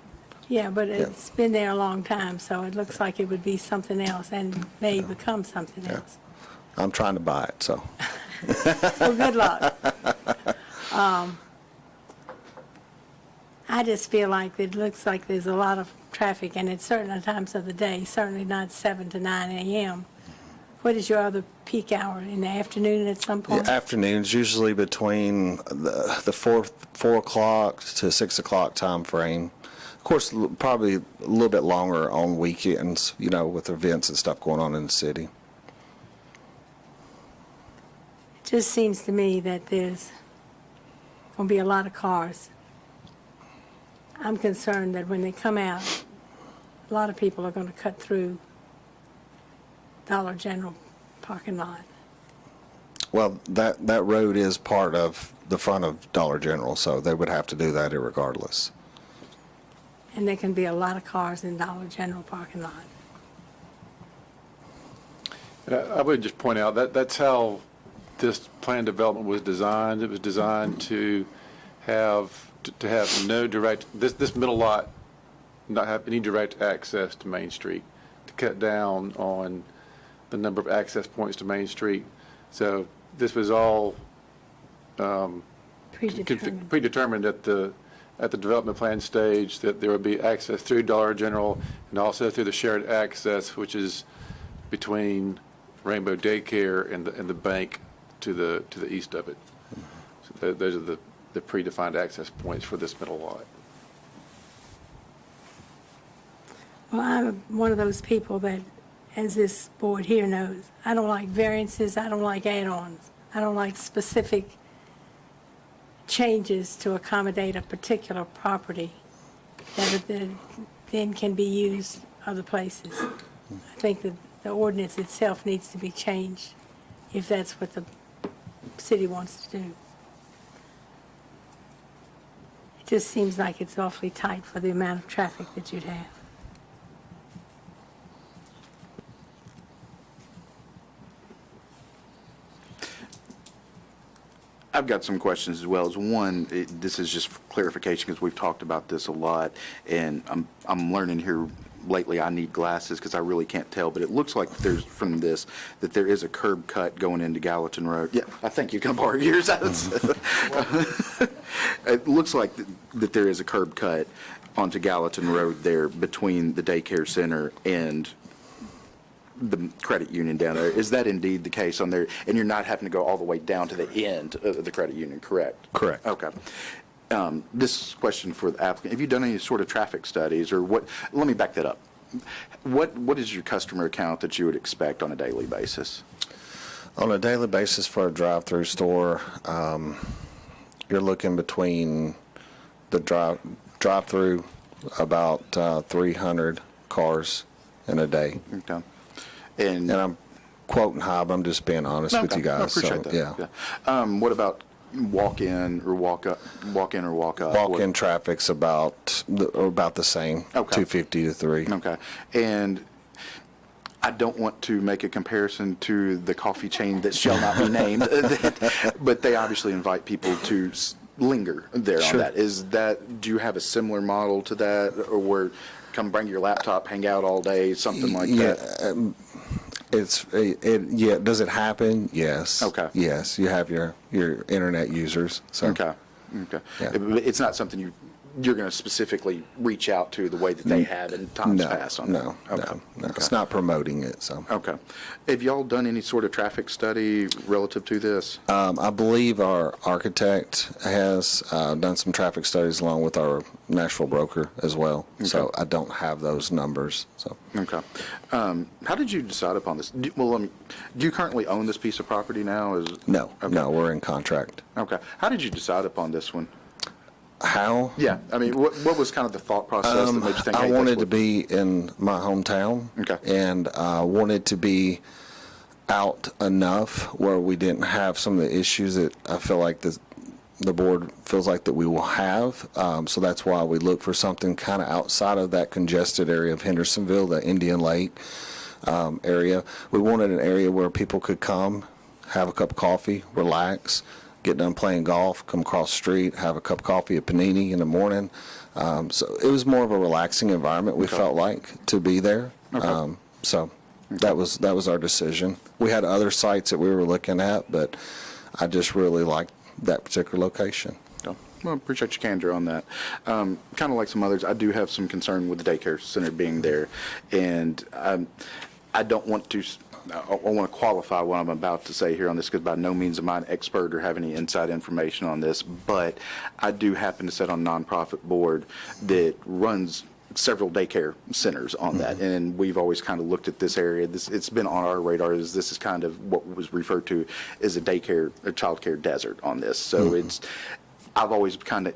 yeah, but it's been there a long time, so it looks like it would be something else and may become something else.
I'm trying to buy it, so.
Well, good luck. I just feel like it looks like there's a lot of traffic, and at certain times of the day, certainly not 7 to 9 a.m. What is your other peak hour, in the afternoon at some point?
Afternoons, usually between the 4 o'clock to 6 o'clock time frame. Of course, probably a little bit longer on weekends, you know, with events and stuff going on in the city.
It just seems to me that there's going to be a lot of cars. I'm concerned that when they come out, a lot of people are going to cut through Dollar General parking lot.
Well, that road is part of the front of Dollar General, so they would have to do that irregardless.
And there can be a lot of cars in Dollar General parking lot.
And I would just point out that that's how this plan development was designed. It was designed to have no direct, this middle lot not have any direct access to Main Street, to cut down on the number of access points to Main Street. So this was all predetermined at the development plan stage, that there would be access through Dollar General and also through the shared access, which is between Rainbow Daycare and the bank to the east of it. So those are the predefined access points for this middle lot.
Well, I'm one of those people that, as this board here knows, I don't like variances, I don't like add-ons. I don't like specific changes to accommodate a particular property that then can be used other places. I think that the ordinance itself needs to be changed if that's what the city wants to do. It just seems like it's awfully tight for the amount of traffic that you'd have.
I've got some questions as well. As one, this is just for clarification because we've talked about this a lot, and I'm learning here lately I need glasses because I really can't tell, but it looks like there's, from this, that there is a curb cut going into Gallatin Road. Yeah, I think you can borrow yours. It looks like that there is a curb cut onto Gallatin Road there between the daycare center and the credit union down there. Is that indeed the case on there? And you're not having to go all the way down to the end of the credit union, correct?
Correct.
Okay. This question for the applicant, have you done any sort of traffic studies or what? Let me back that up. What is your customer count that you would expect on a daily basis?
On a daily basis for a drive-through store, you're looking between the drive-through about 300 cars in a day.
Okay.
And I'm quoting high, but I'm just being honest with you guys.
I appreciate
so,
that.
Yeah.
What about walk-in or walk-up? Walk-in or walk-up?
Walk-in traffic's about the same,
Okay.
250 to 3.
Okay. And I don't want to make a comparison to the coffee chain that shall not be named, but they obviously invite people to linger there on that. Do you have a similar model to that, or where come bring your laptop, hang out all day, something like that?
Does it happen? Yes.
Okay.
Yes, you have your internet users. So.
Okay.
Yeah.
It's not something you you're going to specifically reach out to the way that they have in times past on that?
No.
Okay.
It's not promoting it, so.
Okay. Have y'all done any sort of traffic study relative to this?
I believe our architect has done some traffic studies along with our Nashville broker as well. So I don't have those numbers, so.
Okay. How did you decide upon this? Do you currently own this piece of property now?
No,
Okay.
no, we're in contract.
Okay. How did you decide upon this one?
How?
Yeah. I mean, what was kind of the thought process that made you think,
I
hey,
wanted
this
to be in my hometown.
Okay.
And wanted to be out enough where we didn't have some of the issues that I feel like the board feels like that we will have. So that's why we look for something kind of outside of that congested area of Hendersonville, the Indian Lake area. We wanted an area where people could come, have a cup of coffee, relax, get done playing golf, come across the street, have a cup of coffee at Panini in the morning. So it was more of a relaxing environment, we felt like, to be there. So that was our decision. We had other sites that we were looking at, but I just really liked that particular location.
Well, appreciate your candor on that. Kind of like some others, I do have some concern with the daycare center being there, and I don't want to. I want to qualify what I'm about to say here on this, because by no means am I an expert or have any inside information on this, but I do happen to sit on a nonprofit board that runs several daycare centers on that, and we've always kind of looked at this area. It's been on our radar. This is kind of what was referred to as a child care desert on this. So I've always kind of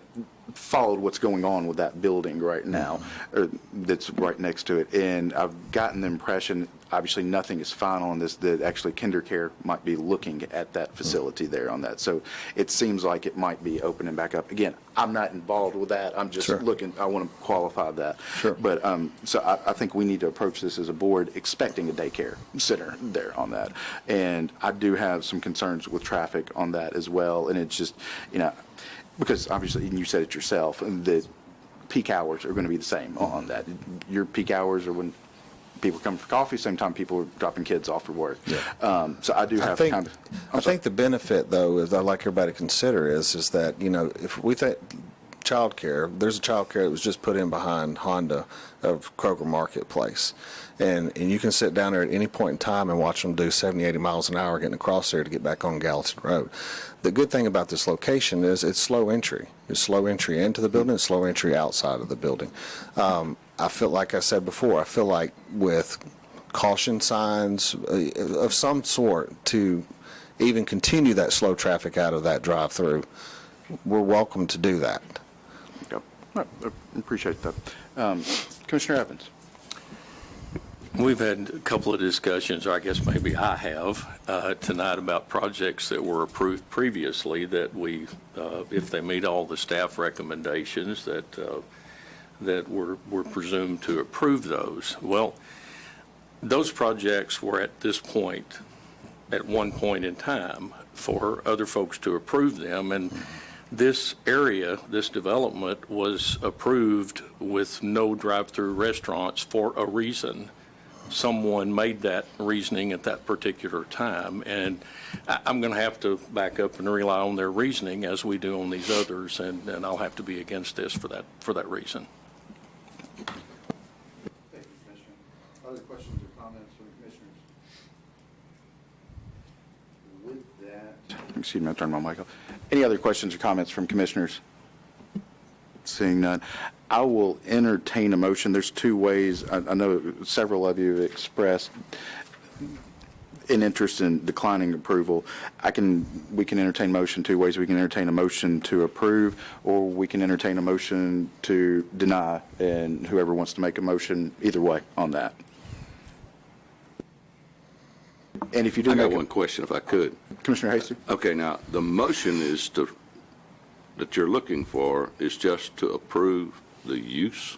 followed what's going on with that building right now, or that's right next to it, and I've gotten the impression, obviously nothing is final on this, that actually KinderCare might be looking at that facility there on that. So it seems like it might be opening back up. Again, I'm not involved with that. I'm just looking, I want to qualify that.
Sure.
But so I think we need to approach this as a board expecting a daycare center there on that. And I do have some concerns with traffic on that as well. And it's just, because obviously, and you said it yourself, the peak hours are going to be the same on that. Your peak hours are when people come for coffee, same time people are dropping kids off for work.
Yeah.
So I do have
I think the benefit, though, is I'd like everybody to consider is that, if we think childcare, there's a childcare that was just put in behind Honda of Kroger Marketplace. And you can sit down there at any point in time and watch them do 70, 80 miles an hour getting across there to get back on Gallatin Road. The good thing about this location is it's slow entry. It's slow entry into the building, it's slow entry outside of the building. I feel like I said before, I feel like with caution signs of some sort to even continue that slow traffic out of that drive-through, we're welcome to do that.
Yep. I appreciate that. Commissioner Evans.
We've had a couple of discussions, or I guess maybe I have, tonight about projects that were approved previously that we, if they meet all the staff recommendations, that we're presumed to approve those. Well, those projects were at this point, at one point in time, for other folks to approve them, and this area, this development was approved with no drive-through restaurants for a reason. Someone made that reasoning at that particular time, and I'm going to have to back up and rely on their reasoning as we do on these others, and I'll have to be against this for that reason.
Thank you, Commissioner. Other questions or comments from the commissioners? With that, excuse me, I turned my mic off. Any other questions or comments from commissioners? Seeing none, I will entertain a motion. There's two ways. I know several of you have expressed an interest in declining approval. We can entertain motion two ways. We can entertain a motion to approve, or we can entertain a motion to deny, and whoever wants to make a motion, either way on that. And if you do
I got
make
one question, if I could.
Commissioner Hasty?
Okay, now, the motion that you're looking for is just to approve the use?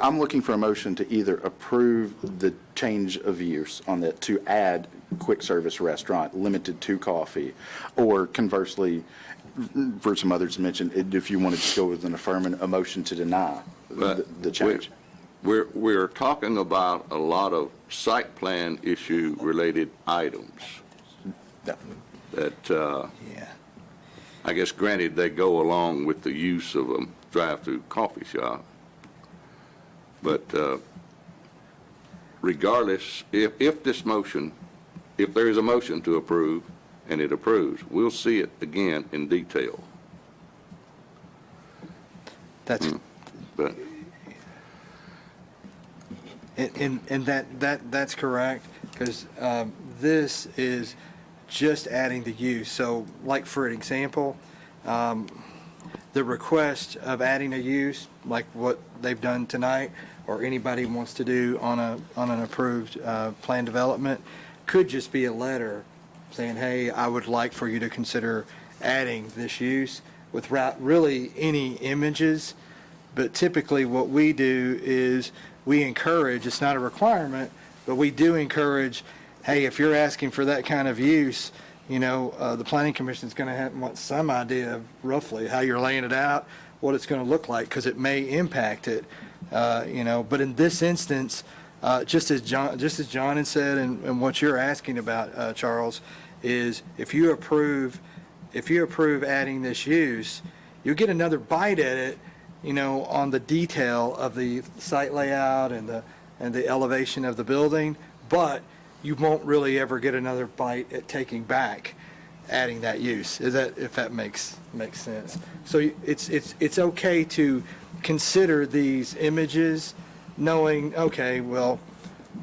I'm looking for a motion to either approve the change of use on that, to add quick service restaurant limited to coffee, or conversely, for some others mentioned, if you wanted to go with an affirmative, a motion to deny the change.
We're talking about a lot of site plan issue related items
Yeah.
that I guess granted, they go along with the use of a drive-through coffee shop. But regardless, if there is a motion to approve and it approves, we'll see it again in detail.
That's,
But
and that's correct, because this is just adding the use. So like, for an example, the request of adding a use, like what they've done tonight, or anybody wants to do on an approved plan development, could just be a letter saying, hey, I would like for you to consider adding this use, without really any images. But typically what we do is we encourage, it's not a requirement, but we do encourage, hey, if you're asking for that kind of use, the planning commission is going to want some idea of roughly how you're laying it out, what it's going to look like, because it may impact it. But in this instance, just as John had said, and what you're asking about, Charles, is if you approve adding this use, you'll get another bite at it, on the detail of the site layout and the elevation of the building, but you won't really ever get another bite at taking back adding that use. If that makes sense. So it's okay to consider these images, knowing, okay, well,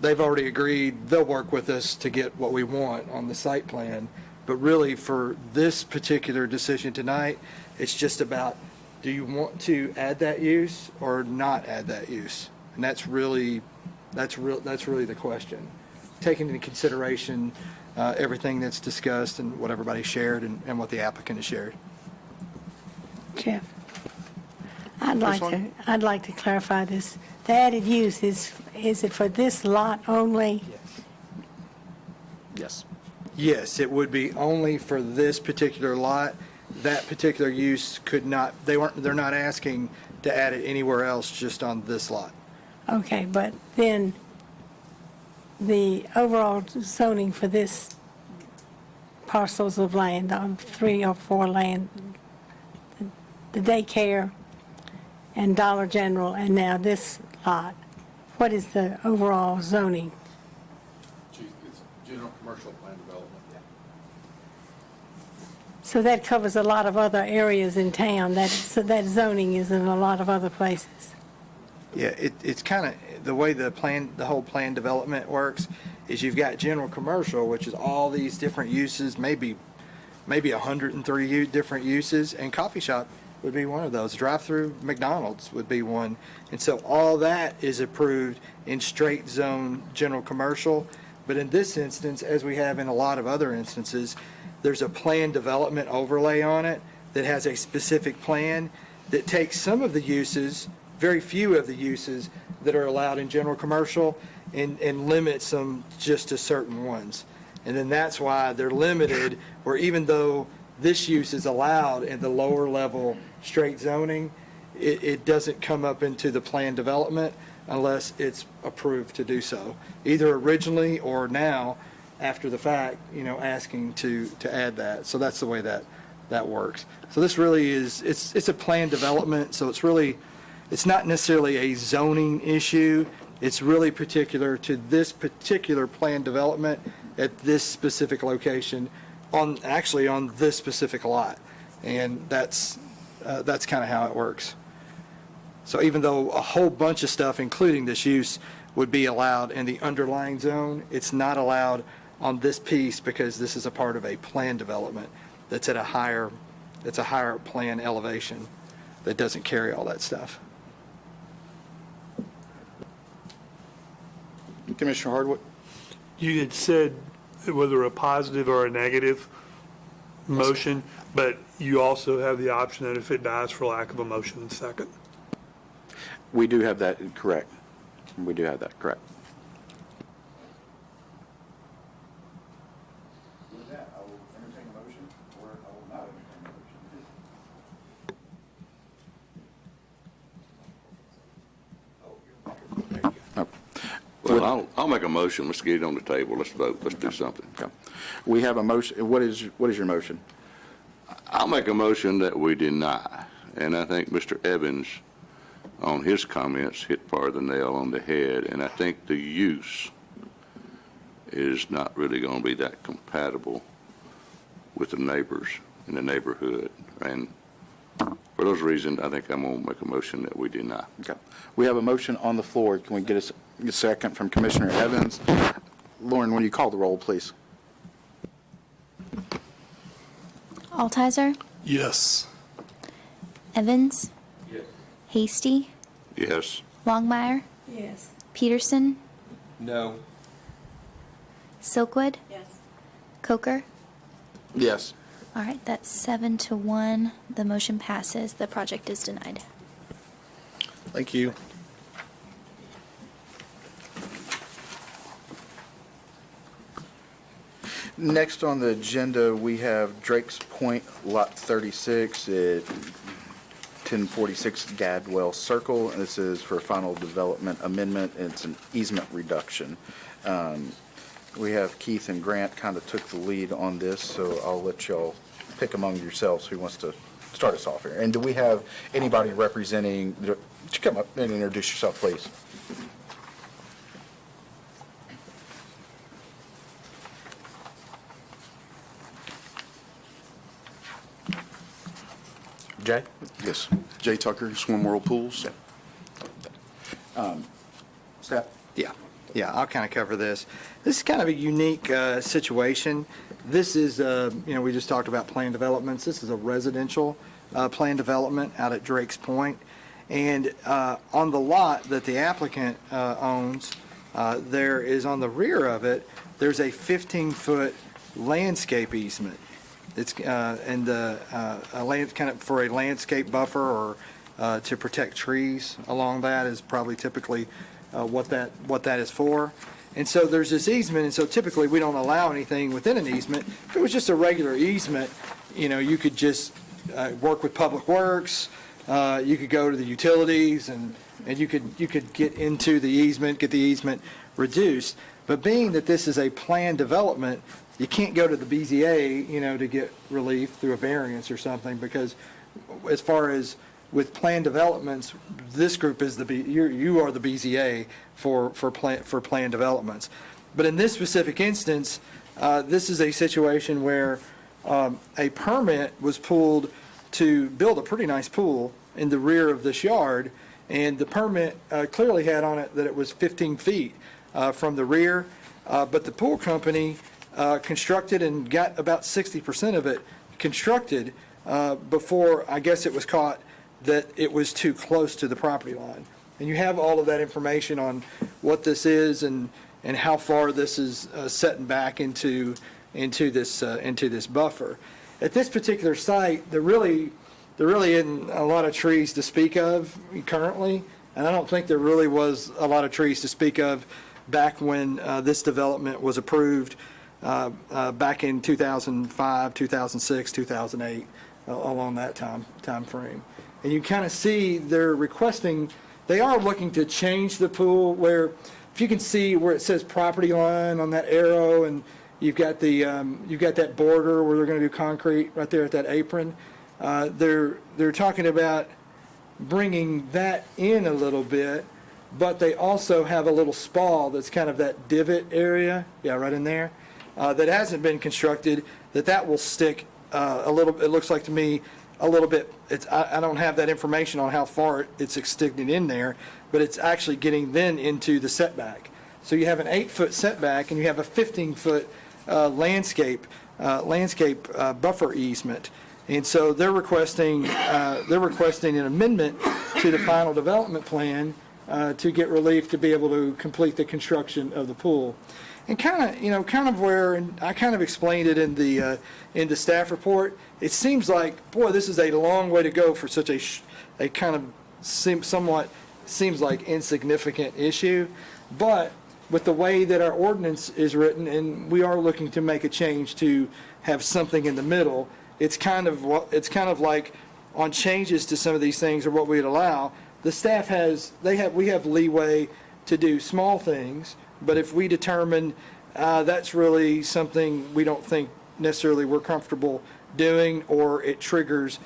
they've already agreed, they'll work with us to get what we want on the site plan. But really, for this particular decision tonight, it's just about, do you want to add that use or not add that use? And that's really the question. Taking into consideration everything that's discussed and what everybody shared and what the applicant has shared.
Jeff, I'd like to clarify this. The added use, is it for this lot only?
Yes.
Yes, it would be only for this particular lot. That particular use could not, they're not asking to add it anywhere else, just on this lot.
Okay, but then the overall zoning for this parcels of land, on 3 or 4 land, the daycare and Dollar General, and now this lot, what is the overall zoning?
It's general commercial plan development.
So that covers a lot of other areas in town, so that zoning is in a lot of other places.
Yeah, it's kind of, the way the whole plan development works is you've got general commercial, which is all these different uses, maybe 103 different uses, and coffee shop would be one of those. Drive-through McDonald's would be one. And so all that is approved in straight zone general commercial. But in this instance, as we have in a lot of other instances, there's a plan development overlay on it that has a specific plan that takes some of the uses, very few of the uses that are allowed in general commercial, and limits them just to certain ones. And then that's why they're limited, where even though this use is allowed in the lower level straight zoning, it doesn't come up into the plan development unless it's approved to do so, either originally or now after the fact, asking to add that. So that's the way that works. So this really is, it's a plan development, so it's not necessarily a zoning issue. It's really particular to this particular plan development at this specific location, on this specific lot. And that's kind of how it works. So even though a whole bunch of stuff, including this use, would be allowed in the underlying zone, it's not allowed on this piece because this is a part of a plan development that's at a higher plan elevation that doesn't carry all that stuff.
Commissioner Hardwick?
You had said whether a positive or a negative motion, but you also have the option that if it dies for lack of a motion and second.
We do have that, correct. We do have that, correct. With that, I will entertain a motion, or I will not entertain a motion.
Well, I'll make a motion. Let's get it on the table. Let's vote. Let's do something.
Okay. We have a motion. What is your motion?
I'll make a motion that we deny. And I think Mr. Evans, on his comments, hit part of the nail on the head. And I think the use is not really going to be that compatible with the neighbors in the neighborhood. And for those reasons, I think I'm going to make a motion that we deny.
Okay. We have a motion on the floor. Can we get a second from Commissioner Evans? Lauren, will you call the roll, please?
Altizer,
Yes.
Evans, Hasty,
Yes.
Longmire,
Yes.
Peterson,
No.
Silkwood,
Yes.
Coker.
Yes.
All right, that's 7-1. The motion passes. The project is denied.
Thank you. Next on the agenda, we have Drake's Point, Lot 36 at 1046 Gadwell Circle. This is for final development amendment. It's an easement reduction. We have Keith and Grant kind of took the lead on this, so I'll let y'all pick among yourselves who wants to start us off here. And do we have anybody representing, would you come up and introduce yourself, please? Jay?
Yes. Jay Tucker, Swim World Pools.
Staff?
Yeah, I'll kind of cover this. This is kind of a unique situation. This is, we just talked about planned developments. This is a residential planned development out at Drake's Point. And on the lot that the applicant owns, there is on the rear of it, there's a 15-foot landscape easement. It's and a land kind of for a landscape buffer or to protect trees along that is probably typically what that is for. And so there's this easement, and so typically we don't allow anything within an easement. If it was just a regular easement, you could just work with Public Works. You could go to the utilities, and you could get into the easement, get the easement reduced. But being that this is a planned development, you can't go to the BZA, to get relief through a variance or something, because as far as with planned developments, this group is you are the BZA for planned developments. But in this specific instance, this is a situation where a permit was pulled to build a pretty nice pool in the rear of this yard, and the permit clearly had on it that it was 15 feet from the rear, but the pool company constructed and got about 60% of it constructed before, I guess it was caught that it was too close to the property line. And you have all of that information on what this is and how far this is setting back into this buffer. At this particular site, there really isn't a lot of trees to speak of currently, and I don't think there really was a lot of trees to speak of back when this development was approved back in 2005, 2006, 2008, along that time frame. And you kind of see they are looking to change the pool where, if you can see where it says property line on that arrow, and you've got that border where they're going to do concrete right there at that apron. They're talking about bringing that in a little bit, but they also have a little spall that's kind of that divot area, right in there, that hasn't been constructed, that will stick a little, it looks like to me, a little bit. I don't have that information on how far it's extended in there, but it's actually getting then into the setback. So you have an 8-foot setback and you have a 15-foot landscape buffer easement. And so they're requesting an amendment to the final development plan to get relief to be able to complete the construction of the pool. And kind of where, and I kind of explained it in the staff report, it seems like, boy, this is a long way to go for such a kind of somewhat seems like insignificant issue. But with the way that our ordinance is written, and we are looking to make a change to have something in the middle, it's kind of like on changes to some of these things or what we'd allow, the staff we have leeway to do small things, but if we determine that's really something we don't think necessarily we're comfortable doing, or it triggers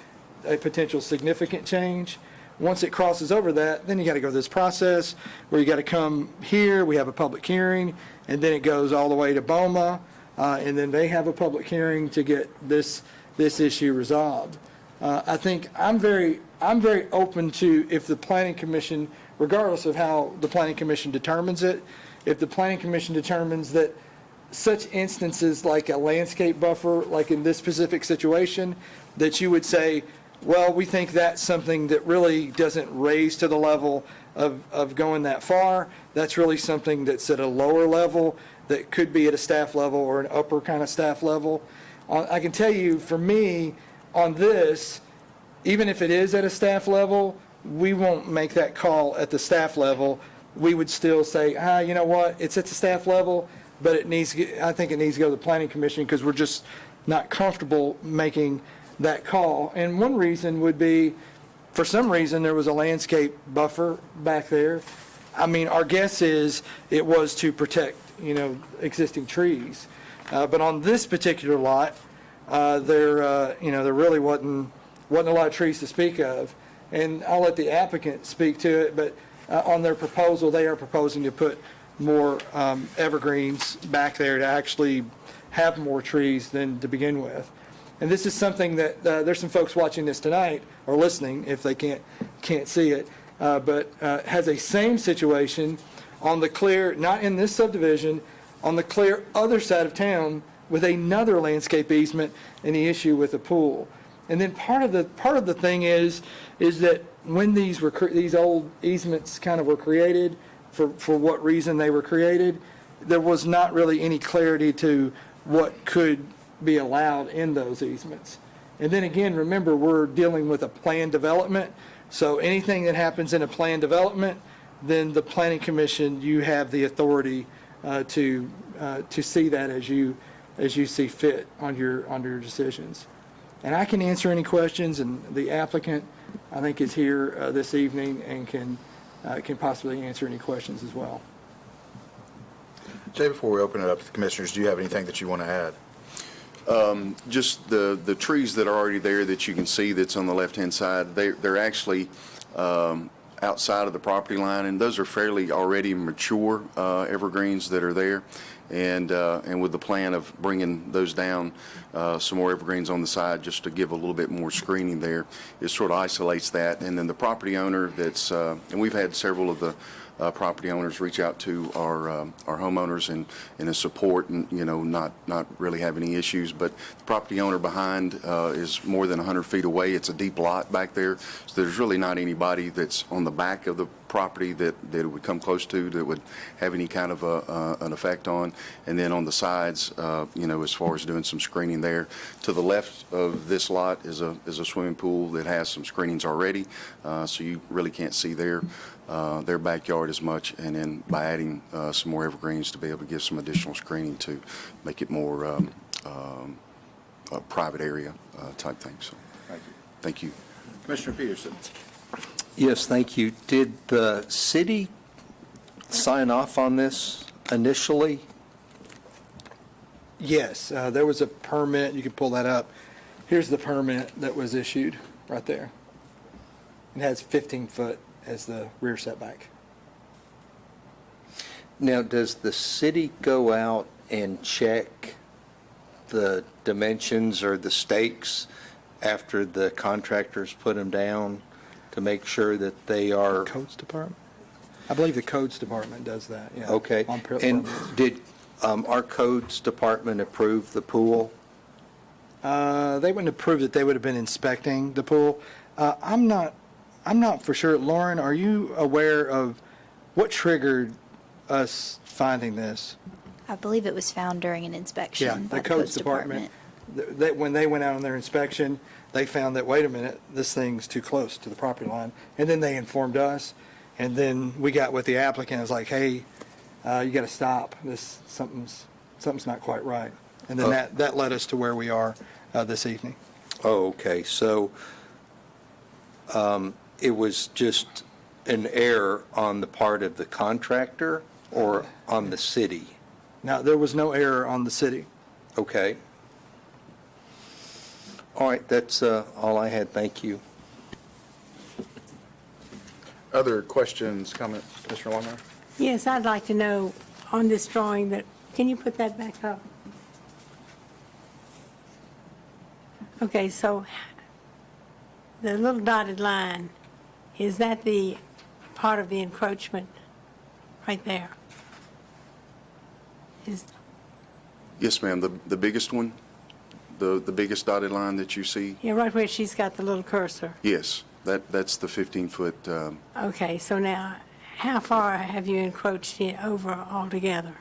a potential significant change. Once it crosses over that, then you got to go through this process where you got to come here, we have a public hearing, and then it goes all the way to BOMA, and then they have a public hearing to get this issue resolved. I think I'm very open to, if the planning commission, regardless of how the planning commission determines it, if the planning commission determines that such instances like a landscape buffer, like in this specific situation, that you would say, well, we think that's something that really doesn't raise to the level of going that far. That's really something that's at a lower level, that could be at a staff level or an upper kind of staff level. I can tell you, for me, on this, even if it is at a staff level, we won't make that call at the staff level. We would still say, you know what, it's at the staff level, but I think it needs to go to the planning commission, because we're just not comfortable making that call. And one reason would be, for some reason, there was a landscape buffer back there. I mean, our guess is it was to protect, existing trees. But on this particular lot, there really wasn't a lot of trees to speak of. And I'll let the applicant speak to it, but on their proposal, they are proposing to put more evergreens back there to actually have more trees than to begin with. And this is something that, there's some folks watching this tonight, or listening if they can't see it, but has a same situation on the clear, not in this subdivision, on the clear other side of town, with another landscape easement and the issue with the pool. And then part of the thing is that when these old easements kind of were created, for what reason they were created, there was not really any clarity to what could be allowed in those easements. And then again, remember, we're dealing with a planned development, so anything that happens in a planned development, then the planning commission, you have the authority to see that as you see fit on your decisions. And I can answer any questions, and the applicant, I think, is here this evening and can possibly answer any questions as well.
Jay, before we open it up to the commissioners, do you have anything that you want to add? Just the trees that are already there that you can see that's on the left-hand side, they're actually outside of the property line, and those are fairly already mature evergreens that are there. And with the plan of bringing those down, some more evergreens on the side just to give a little bit more screening there, it sort of isolates that. And then the property owner that's, and we've had several of the property owners reach out to our homeowners and in support, and not really have any issues. But the property owner behind is more than 100 feet away. It's a deep lot back there, so there's really not anybody that's on the back of the property that it would come close to that would have any kind of an effect on. And then on the sides, as far as doing some screening there, to the left of this lot is a swimming pool that has some screenings already, so you really can't see their backyard as much. And then by adding some more evergreens to be able to give some additional screening to make it more a private area type thing. So, thank you.
Commissioner Peterson.
Yes, thank you. Did the city sign off on this initially?
Yes, there was a permit. You can pull that up. Here's the permit that was issued right there. It has 15 foot as the rear setback.
Now, does the city go out and check the dimensions or the stakes after the contractors put them down to make sure that they are?
Codes department? I believe the codes department does that, yeah.
Okay. And did our codes department approve the pool?
They wouldn't approve that. They would have been inspecting the pool. I'm not for sure. Lauren, are you aware of what triggered us finding this?
I believe it was found during an inspection by the codes department.
When they went out on their inspection, they found that, wait a minute, this thing's too close to the property line. And then they informed us, and then we got with the applicant. It was like, hey, you got to stop. Something's not quite right. And then that led us to where we are this evening.
Oh, okay. So it was just an error on the part of the contractor or on the city?
Now, there was no error on the city.
Okay. All right, that's all I had. Thank you.
Other questions, comments, Mr. Longmire?
Yes, I'd like to know on this drawing that, can you put that back up? Okay, so the little dotted line, is that the part of the encroachment right there? Is,
Yes, ma'am, the biggest one, the biggest dotted line that you see,
yeah, right where she's got the little cursor.
yes, that's the 15-foot,
Okay, so now, how far have you encroached it over altogether?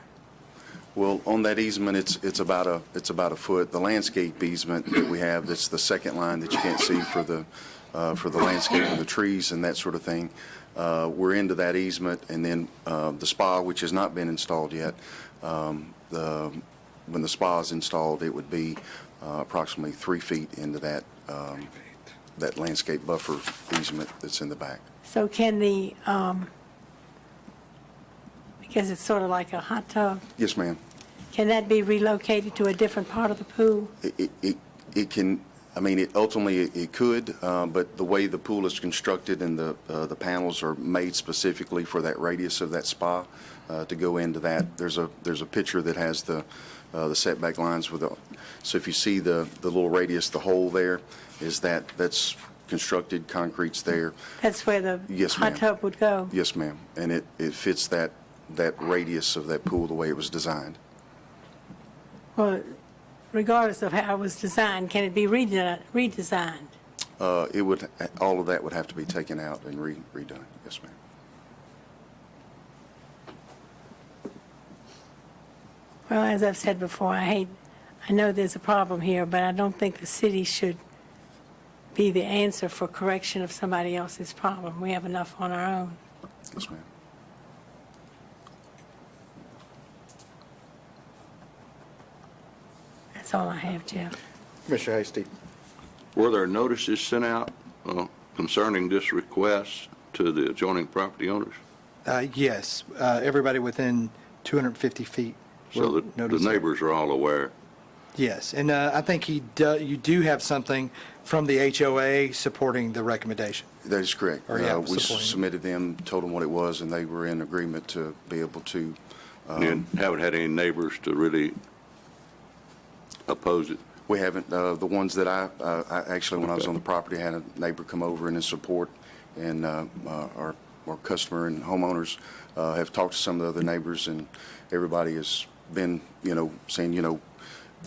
well, on that easement, it's about a foot. The landscape easement that we have, that's the second line that you can't see for the landscape and the trees and that sort of thing. We're into that easement, and then the spa, which has not been installed yet, when the spa is installed, it would be approximately 3 feet into that landscape buffer easement that's in the back.
So can the, because it's sort of like a hot tub,
Yes, ma'am.
can that be relocated to a different part of the pool?
It can, I mean, ultimately it could, but the way the pool is constructed and the panels are made specifically for that radius of that spa to go into that. There's a picture that has the setback lines with so if you see the little radius, the hole there, that's constructed, concrete's there.
That's where the
Yes,
hot
ma'am.
tub would go?
Yes, ma'am. And it fits that radius of that pool the way it was designed.
Well, regardless of how it was designed, can it be redesigned?
All of that would have to be taken out and redone. Yes, ma'am.
Well, as I've said before, I know there's a problem here, but I don't think the city should be the answer for correction of somebody else's problem. We have enough on our own.
Yes, ma'am.
That's all I have, Jeff.
Commissioner Hasty?
Were there notices sent out concerning this request to the adjoining property owners?
Yes, everybody within 250 feet.
So
will
the
notice that.
neighbors are all aware?
Yes, and I think you do have something from the HOA supporting the recommendation.
That is correct.
Or, yeah,
We
supporting.
submitted them, told them what it was, and they were in agreement to be able to.
And haven't had any neighbors to really oppose it?
We haven't, the ones that I actually, when I was on the property, had a neighbor come over and in support, and our customer and homeowners have talked to some of the other neighbors, and everybody has been, saying,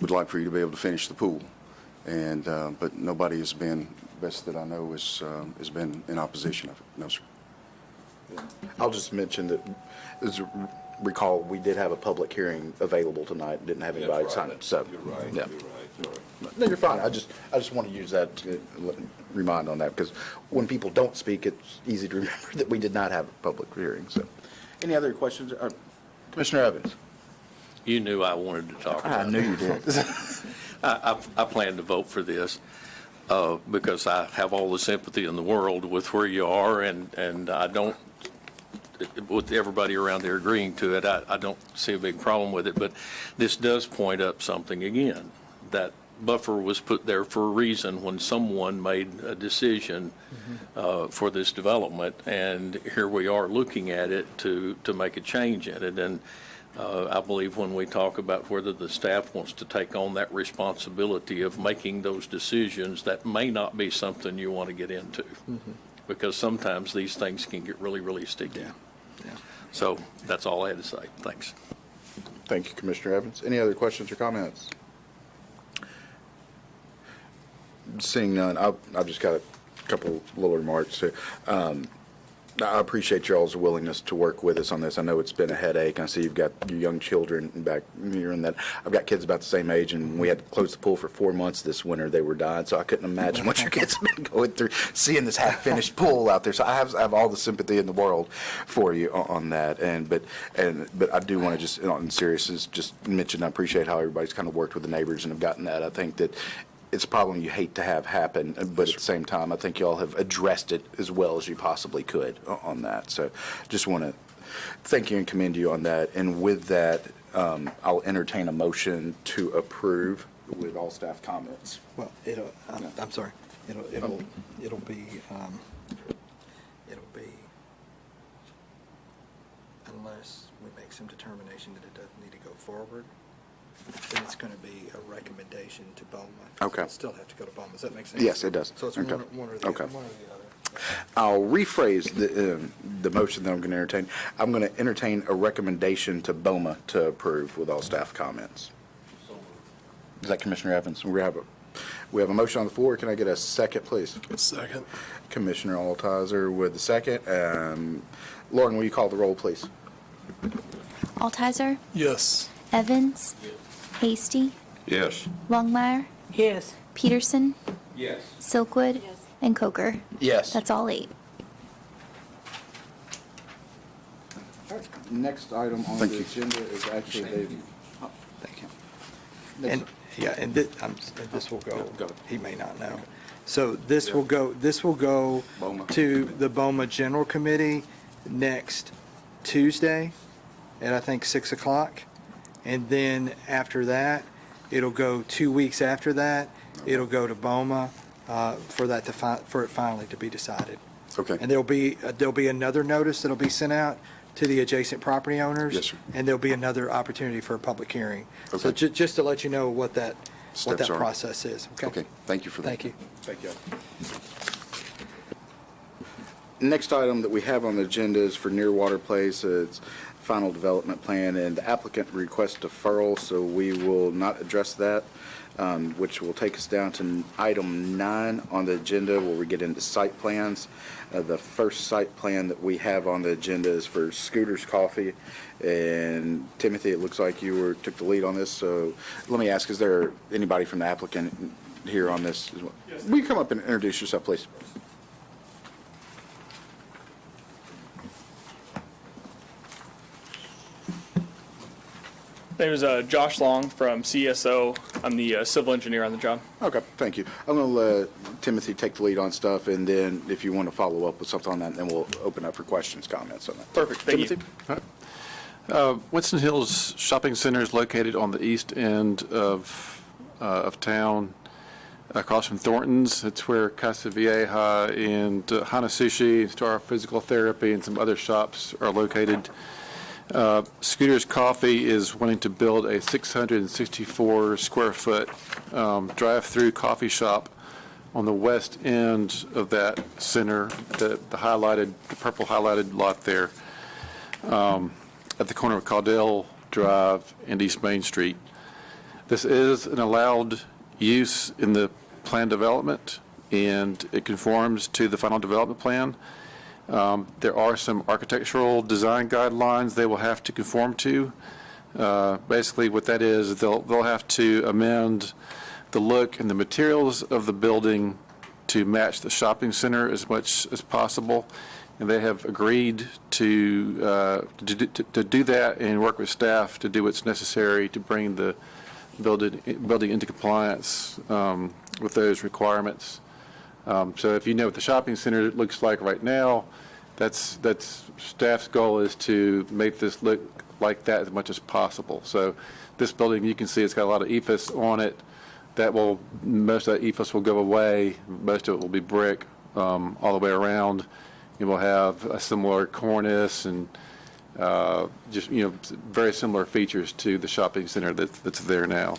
would like for you to be able to finish the pool. And, but nobody has been, best that I know, has been in opposition of it. No, sir.
I'll just mention that, recall, we did have a public hearing available tonight, didn't have anybody sign it, so.
You're right,
yeah.
you're right, you're right.
No, you're fine. I just want to use that to remind on that, because when people don't speak, it's easy to remember that we did not have a public hearing, so. Any other questions? Commissioner Evans?
You knew I wanted to talk
I
about it.
knew you did.
I plan to vote for this because I have all the sympathy in the world with where you are, and I don't, with everybody around there agreeing to it, I don't see a big problem with it. But this does point up something again. That buffer was put there for a reason when someone made a decision for this development, and here we are looking at it to make a change in it. And I believe when we talk about whether the staff wants to take on that responsibility of making those decisions, that may not be something you want to get into, because sometimes these things can get really, really sticky.
Yeah.
So that's all I had to say. Thanks.
Thank you, Commissioner Evans. Any other questions or comments? Seeing none, I've just got a couple little remarks here. I appreciate y'all's willingness to work with us on this. I know it's been a headache. I see you've got your young children back here and that. I've got kids about the same age, and we had to close the pool for 4 months this winter. They were dying, so I couldn't imagine what your kids have been going through, seeing this half-finished pool out there. So I have all the sympathy in the world for you on that. But I do want to just, in seriousness, just mention I appreciate how everybody's kind of worked with the neighbors and have gotten that. I think that it's a problem you hate to have happen, but at the same time, I think y'all have addressed it as well as you possibly could on that. So just want to thank you and commend you on that. And with that, I'll entertain a motion to approve with all staff comments.
Well, I'm sorry, it'll be, unless we make some determination that it doesn't need to go forward, then it's going to be a recommendation to BOMA.
Okay.
It'll still have to go to BOMA. Does that make sense?
Yes, it does.
So it's
Okay.
one or the
Okay.
one or the other.
I'll rephrase the motion that I'm going to entertain. I'm going to entertain a recommendation to BOMA to approve with all staff comments. Is that Commissioner Evans? We have a motion on the floor. Can I get a second, please?
Second.
Commissioner Altizer with the second. Lauren, will you call the roll, please?
Altizer,
Yes.
Evans, Hasty,
Yes.
Longmire,
Yes.
Peterson,
Yes.
Silkwood, and Coker.
Yes.
That's all 8.
Next item on
Thank
the
you.
agenda is actually thank you.
And, yeah, and this will go, he may not know. So this will go
BOMA.
to the BOMA General Committee next Tuesday at, I think, 6 o'clock. And then after that, it'll go 2 weeks after that, it'll go to BOMA for it finally to be decided.
Okay.
And there'll be another notice that'll be sent out to the adjacent property owners.
Yes, sir.
And there'll be another opportunity for a public hearing. So
Okay.
just to let you know what that
Steps are.
process is.
Okay, thank you for that.
Thank you.
Thank you. Next item that we have on the agenda is for Nearwater Place. It's final development plan, and the applicant requests deferral, so we will not address that, which will take us down to item 9 on the agenda, where we get into site plans. The first site plan that we have on the agenda is for Scooter's Coffee. And Timothy, it looks like you took the lead on this, so let me ask, is there anybody from the applicant here on this as well? Yes. Will you come up and introduce yourself, please?
My name is Josh Long from CSO. I'm the civil engineer on the job.
Okay, thank you. I'm going to let Timothy take the lead on stuff, and then if you want to follow up with something on that, then we'll open up for questions, comments on that.
Perfect, thank you.
Timothy?
Winston Hills Shopping Center is located on the east end of town, across from Thornton's. It's where Casa Vieja and Hana Sushi, Star Physical Therapy, and some other shops are located. Scooter's Coffee is wanting to build a 664 square foot drive-through coffee shop on the west end of that center, the purple highlighted lot there, at the corner of Caudell Drive and East Main Street. This is an allowed use in the plan development, and it conforms to the final development plan. There are some architectural design guidelines they will have to conform to. Basically, what that is, they'll have to amend the look and the materials of the building to match the shopping center as much as possible. And they have agreed to do that and work with staff to do what's necessary to bring the building into compliance with those requirements. So if you know what the shopping center looks like right now, that's staff's goal is to make this look like that as much as possible. So this building, you can see it's got a lot of ephes on it. Most of that ephes will go away. Most of it will be brick all the way around. It will have a similar cornice and just very similar features to the shopping center that's there now.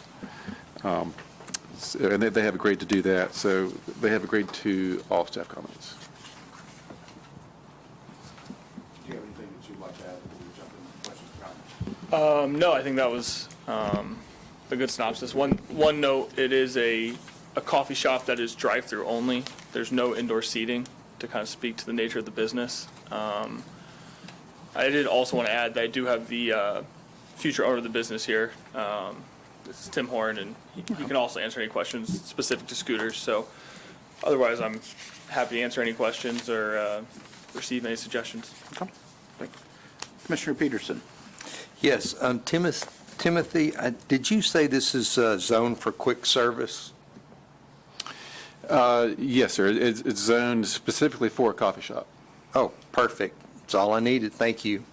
And they have agreed to do that, so they have agreed to all staff comments.
Do you have anything that you'd like to add before we jump into questions or comments?
No, I think that was a good synopsis. One note, it is a coffee shop that is drive-through only. There's no indoor seating to kind of speak to the nature of the business. I did also want to add that I do have the future owner of the business here. This is Tim Horn, and he can also answer any questions specific to scooters. So otherwise, I'm happy to answer any questions or receive any suggestions.
Okay. Commissioner Peterson?
Yes, Timothy, did you say this is zoned for quick service?
Yes, sir. It's zoned specifically for a coffee shop.
Oh, perfect. That's all I needed. Thank you.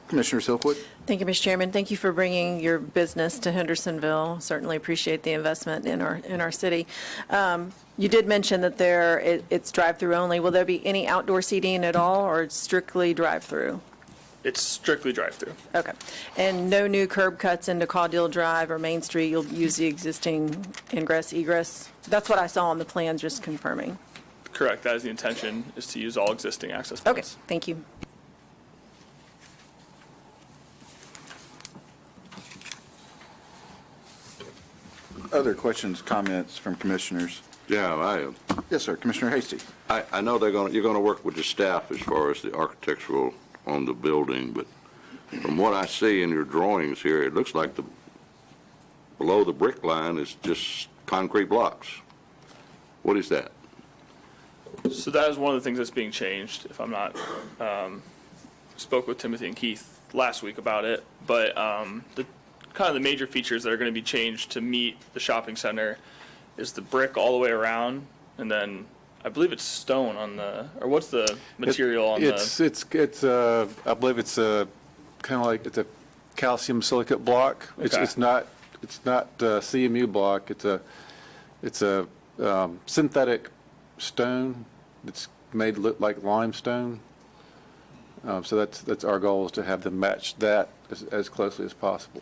Commissioner Silkwood?
Thank you, Mr. Chairman. Thank you for bringing your business to Hendersonville. Certainly appreciate the investment in our city. You did mention that it's drive-through only. Will there be any outdoor seating at all, or it's strictly drive-through?
It's strictly drive-through.
Okay. And no new curb cuts into Caudill Drive or Main Street? You'll use the existing ingress, egress? That's what I saw on the plan, just confirming.
Correct. That is the intention, is to use all existing access
Okay,
points.
thank you.
Other questions, comments from commissioners?
Yeah,
Yes, sir. Commissioner Hasty.
I know you're gonna work with the staff as far as the architectural on the building, but from what I see in your drawings here, it looks like below the brick line is just concrete blocks. What is that?
So that is one of the things that's being changed, if I'm not, spoke with Timothy and Keith last week about it, but the major features that are going to be changed to meet the shopping center is the brick all the way around, and then I believe it's stone on or what's the material on
It's I believe it's a kind of like, it's a calcium silicate block.
Okay.
It's not CMU block. It's a synthetic stone that's made look like limestone. So that's our goal, is to have them match that as closely as possible.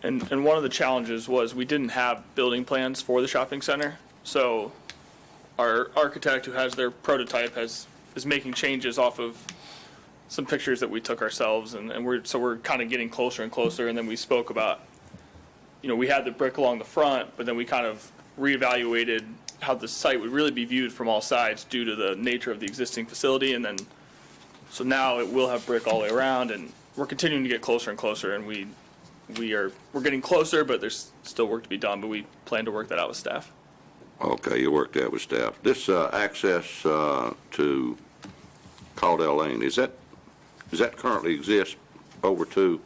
And one of the challenges was we didn't have building plans for the shopping center. So our architect, who has their prototype, is making changes off of some pictures that we took ourselves, and we're kind of getting closer and closer. And then we spoke about, we had the brick along the front, but then we kind of reevaluated how the site would really be viewed from all sides due to the nature of the existing facility. And then, so now it will have brick all the way around, and we're continuing to get closer and closer, and we're getting closer, but there's still work to be done, but we plan to work that out with staff.
Okay, you worked that with staff. This access to Caudill Lane, does that currently exist over to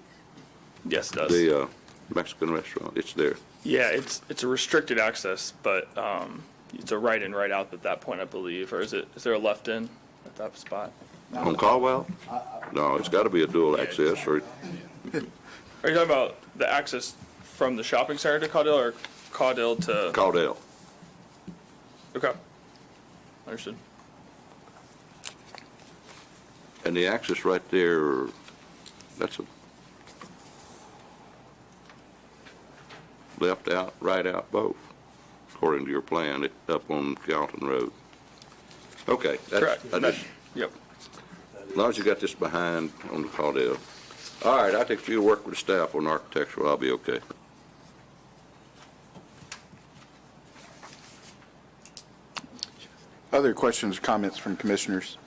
Yes, it does.
the Mexican restaurant? It's there.
Yeah, it's a restricted access, but it's a right in, right out at that point, I believe. Or is there a left in at that spot?
On Caldwell? No, it's got to be a dual access, or
Are you talking about the access from the shopping center to Caudill, or Caudill to?
Caudill.
Okay. Understood.
And the access right there, that's a left out, right out, both, according to your plan, up on Gallatin Road. Okay.
Correct. Yep.
As long as you got this behind on the Caudill. All right, I think if you work with the staff on architectural, I'll be okay.
Other questions, comments from commissioners?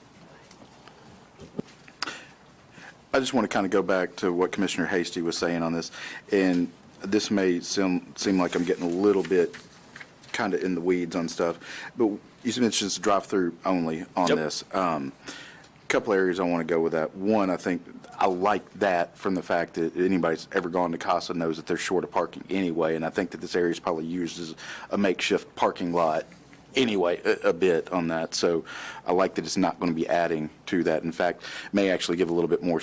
I just want to kind of go back to what Commissioner Hasty was saying on this, and this may seem like I'm getting a little bit kind of in the weeds on stuff, but you mentioned it's drive-through only on
Yep.
this. Couple areas I want to go with that. One, I think I like that from the fact that anybody's ever gone to Casa knows that they're short of parking anyway, and I think that this area is probably used as a makeshift parking lot anyway, a bit on that. So I like that it's not going to be adding to that. In fact, may actually give a little bit more,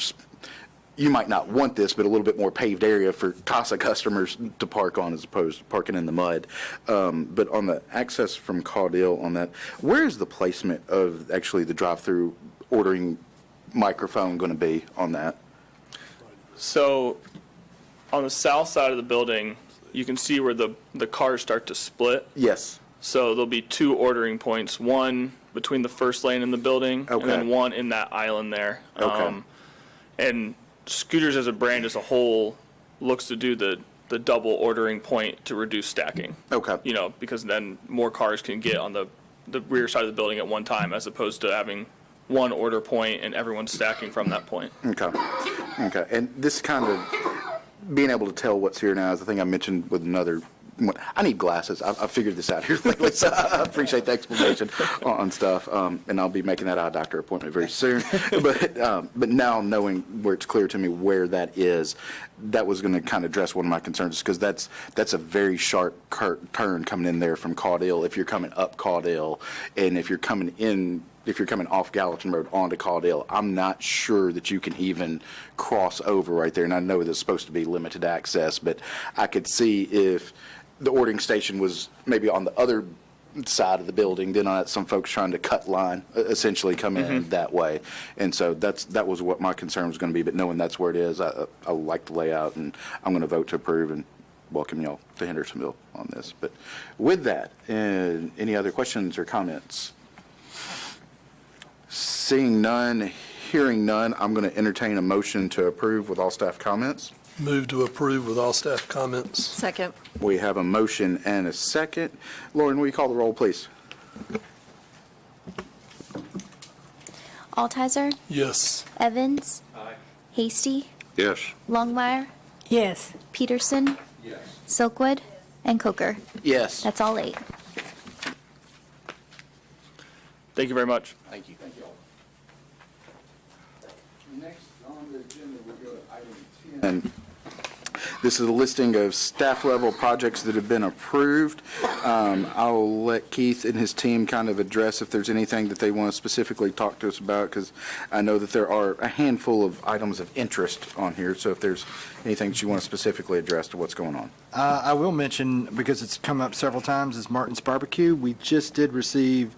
you might not want this, but a little bit more paved area for Casa customers to park on as opposed to parking in the mud. But on the access from Caudill on that, where is the placement of actually the drive-through ordering microphone going to be on that?
So on the south side of the building, you can see where the cars start to split.
Yes.
So there'll be two ordering points, one between the first lane in the building, and then
Okay.
one in that island there.
Okay.
And Scooters as a brand as a whole looks to do the double ordering point to reduce stacking.
Okay.
Because then more cars can get on the rear side of the building at one time, as opposed to having one order point and everyone stacking from that point.
Okay. Okay. And this kind of being able to tell what's here now is the thing I mentioned with another. I need glasses. I figured this out here lately, so I appreciate the explanation on stuff. And I'll be making that eye doctor appointment very soon. But now knowing where it's clear to me where that is, that was going to kind of address one of my concerns, because that's a very sharp turn coming in there from Caudill. If you're coming up Caudill, and if you're coming in if you're coming off Gallatin Road onto Caudill, I'm not sure that you can even cross over right there. And I know there's supposed to be limited access, but I could see if the ordering station was maybe on the other side of the building, then some folks trying to cut line, essentially come in that way. And so that was what my concern was going to be, but knowing that's where it is, I like the layout, and I'm going to vote to approve and welcome y'all to Hendersonville on this. But with that, any other questions or comments? Seeing none, hearing none, I'm going to entertain a motion to approve with all staff comments.
Move to approve with all staff comments.
Second.
We have a motion and a second. Lauren, will you call the roll, please?
Altizer,
Yes.
Evans. Hasty,
Yes.
Longmire,
Yes.
Peterson. Silkwood, and Coker.
Yes.
That's all 8.
Thank you very much.
Thank you. Thank you all. Next on the agenda, we'll go to item 10. This is a listing of staff-level projects that have been approved. I'll let Keith and his team kind of address if there's anything that they want to specifically talk to us about, because I know that there are a handful of items of interest on here, so if there's anything that you want to specifically address to what's going on.
I will mention, because it's come up several times, is Martin's Barbecue. We just did receive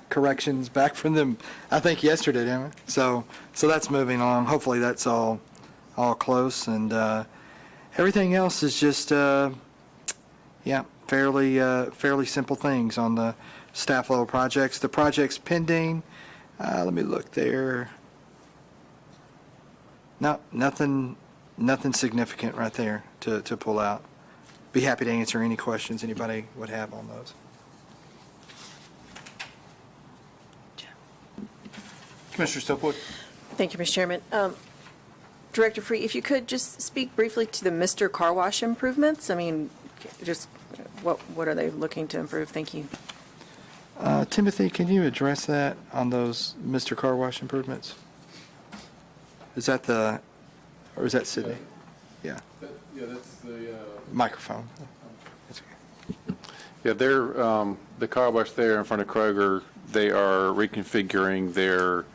corrections back from them, I think yesterday, didn't we? So that's moving along. Hopefully that's all close, and everything else is just, fairly simple things on the staff level projects. The projects pending, let me look there. No, nothing significant right there to pull out. Be happy to answer any questions anybody would have on those.
Commissioner Silkwood?
Thank you, Mr. Chairman. Director Free, if you could just speak briefly to the Mr. Car Wash improvements. I mean, just what are they looking to improve? Thank you.
Timothy, can you address that on those Mr. Car Wash improvements? Is that or is that Sydney? Yeah.
Yeah, that's the.
Microphone. That's okay.
Yeah, they're, the car wash there in front of Kroger, they are reconfiguring their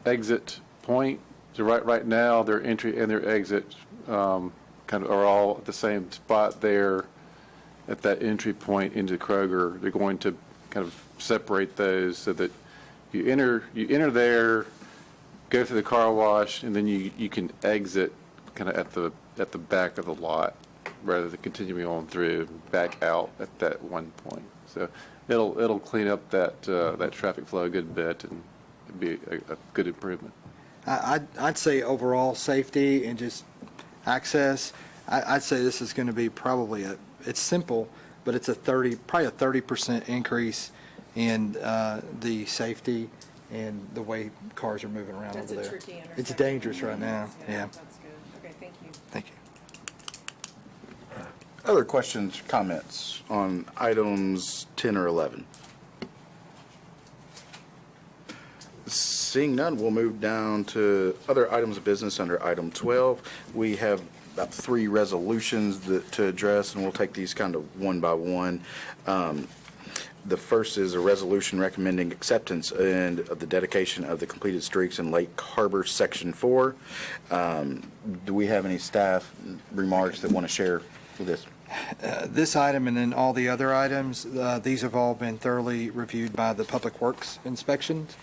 exit point. So right now, their entry and their exit kind of are all at the same spot there at that entry point into Kroger. They're going to kind of separate those so that you enter there, go through the car wash, and then you can exit kind of at the back of the lot rather than continuing on through back out at that one point. So it'll clean up that traffic flow a good bit and be a good improvement.
I'd say overall safety and just access, I'd say this is going to be probably it's simple, but it's probably a 30% increase in the safety and the way cars are moving around over there.
That's a tricky intersection.
It's dangerous right now, yeah.
That's good. Okay, thank you.
Thank you.
Other questions, comments on items 10 or 11? Seeing none, we'll move down to other items of business under item 12. We have about 3 resolutions to address, and we'll take these kind of one by one. The first is a resolution recommending acceptance and of the dedication of the completed streets in Lake Harbor Section 4. Do we have any staff remarks that want to share with this?
This item and then all the other items, these have all been thoroughly reviewed by the Public Works inspections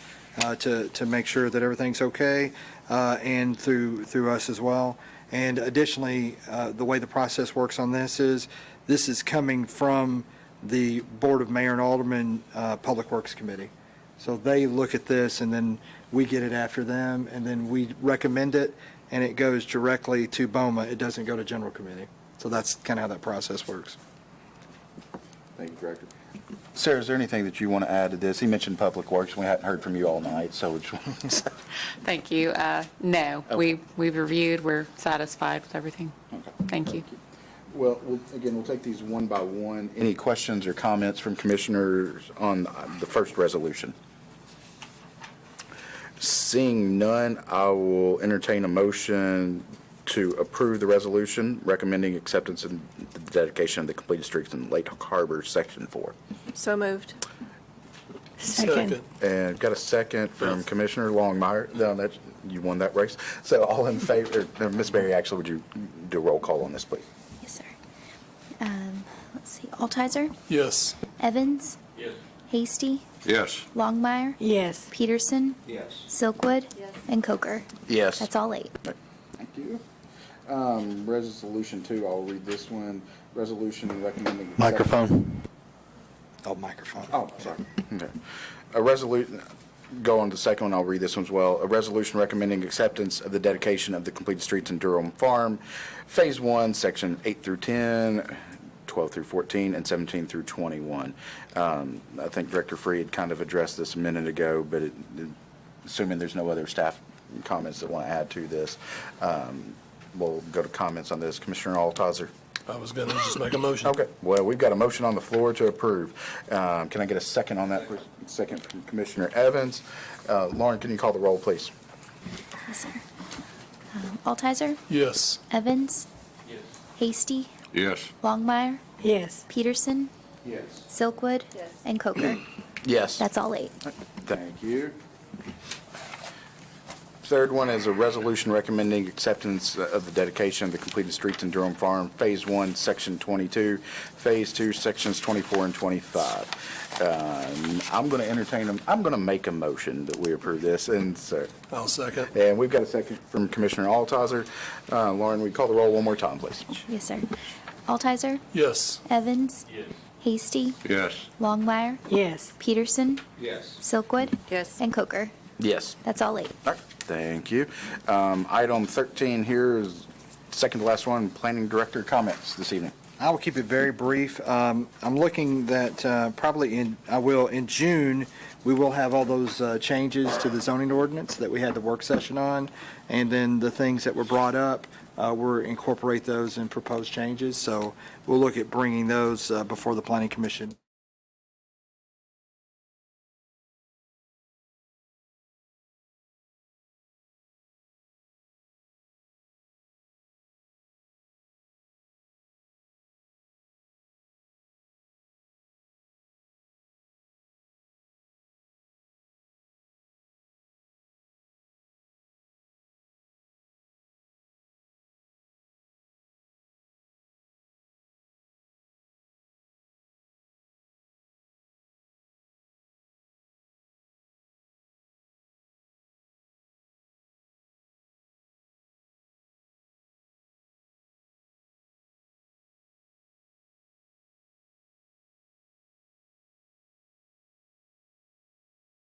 to make sure that everything's okay, and through us as well. And additionally, the way the process works on this is coming from the Board of Mayor and Alderman Public Works Committee. So they look at this, and then we get it after them, and then we recommend it, and it goes directly to BOMA. It doesn't go to General Committee. So that's kind of how that process works.
Thank you, Director. Sarah, is there anything that you want to add to this? He mentioned Public Works. We hadn't heard from you all night, so
Thank you. No,
Okay.
we've reviewed, we're satisfied with everything.
Okay.
Thank you.
Well, we'll take these one by one. Any questions or comments from commissioners on the first resolution? Seeing none, I will entertain a motion to approve the resolution recommending acceptance and the dedication of the completed streets in Lake Harbor Section 4.
So moved.
Second.
Second.
And got a second from Commissioner Longmire. No, that, you won that race. So all in favor, Ms. Berry, actually, would you do a roll call on this, please?
Yes, sir. Let's see, Altizer,
Yes.
Evans? Yes. Hasty,
Yes.
Longmire,
Yes.
Peterson,
Yes.
Silkwood, and Coker.
Yes.
That's all 8.
Thank you. Resolution 2, I'll read this one. Resolution recommending.
Microphone. Oh, microphone.
Oh, sorry. Okay. A resolution, go on to the second one, I'll read this one as well. A resolution recommending acceptance of the dedication of the completed streets in Durham Farm, Phase 1, Section 8 through 10, 12 through 14, and 17 through 21. I think Director Freed kind of addressed this a minute ago, but assuming there's no other staff comments that want to add to this, we'll go to comments on this. Commissioner Altizer.
I was going to just make a motion.
Okay, well, we've got a motion on the floor to approve. Can I get a second on that? Second from Commissioner Evans. Lauren, can you call the roll, please?
Yes, sir. Altizer,
Yes.
Evans? Yes. Hasty,
Yes.
Longmire,
Yes.
Peterson,
Yes.
Silkwood, and Coker.
Yes.
That's all 8.
Thank you. Third one is a resolution recommending acceptance of the dedication of the completed streets in Durham Farm, Phase 1, Section 22, Phase 2, Sections 24 and 25. I'm going to entertain them. I'm going to make a motion that we approve this, and so.
I'll second.
And we've got a second from Commissioner Altizer. Lauren, we call the roll one more time, please.
Yes, sir. Altizer,
Yes.
Evans? Yes. Hasty,
Yes.
Longmire,
Yes.
Peterson,
Yes.
Silkwood,
Yes.
and Coker.
Yes.
That's all 8.
All right, thank you. Item 13 here is second to last one, Planning Director comments this evening.
I will keep it very brief. I'm looking that probably in June, we will have all those changes to the zoning ordinance that we had the work session on, and then the things that were brought up, we'll incorporate those in proposed changes. So we'll look at bringing those before the Planning Commission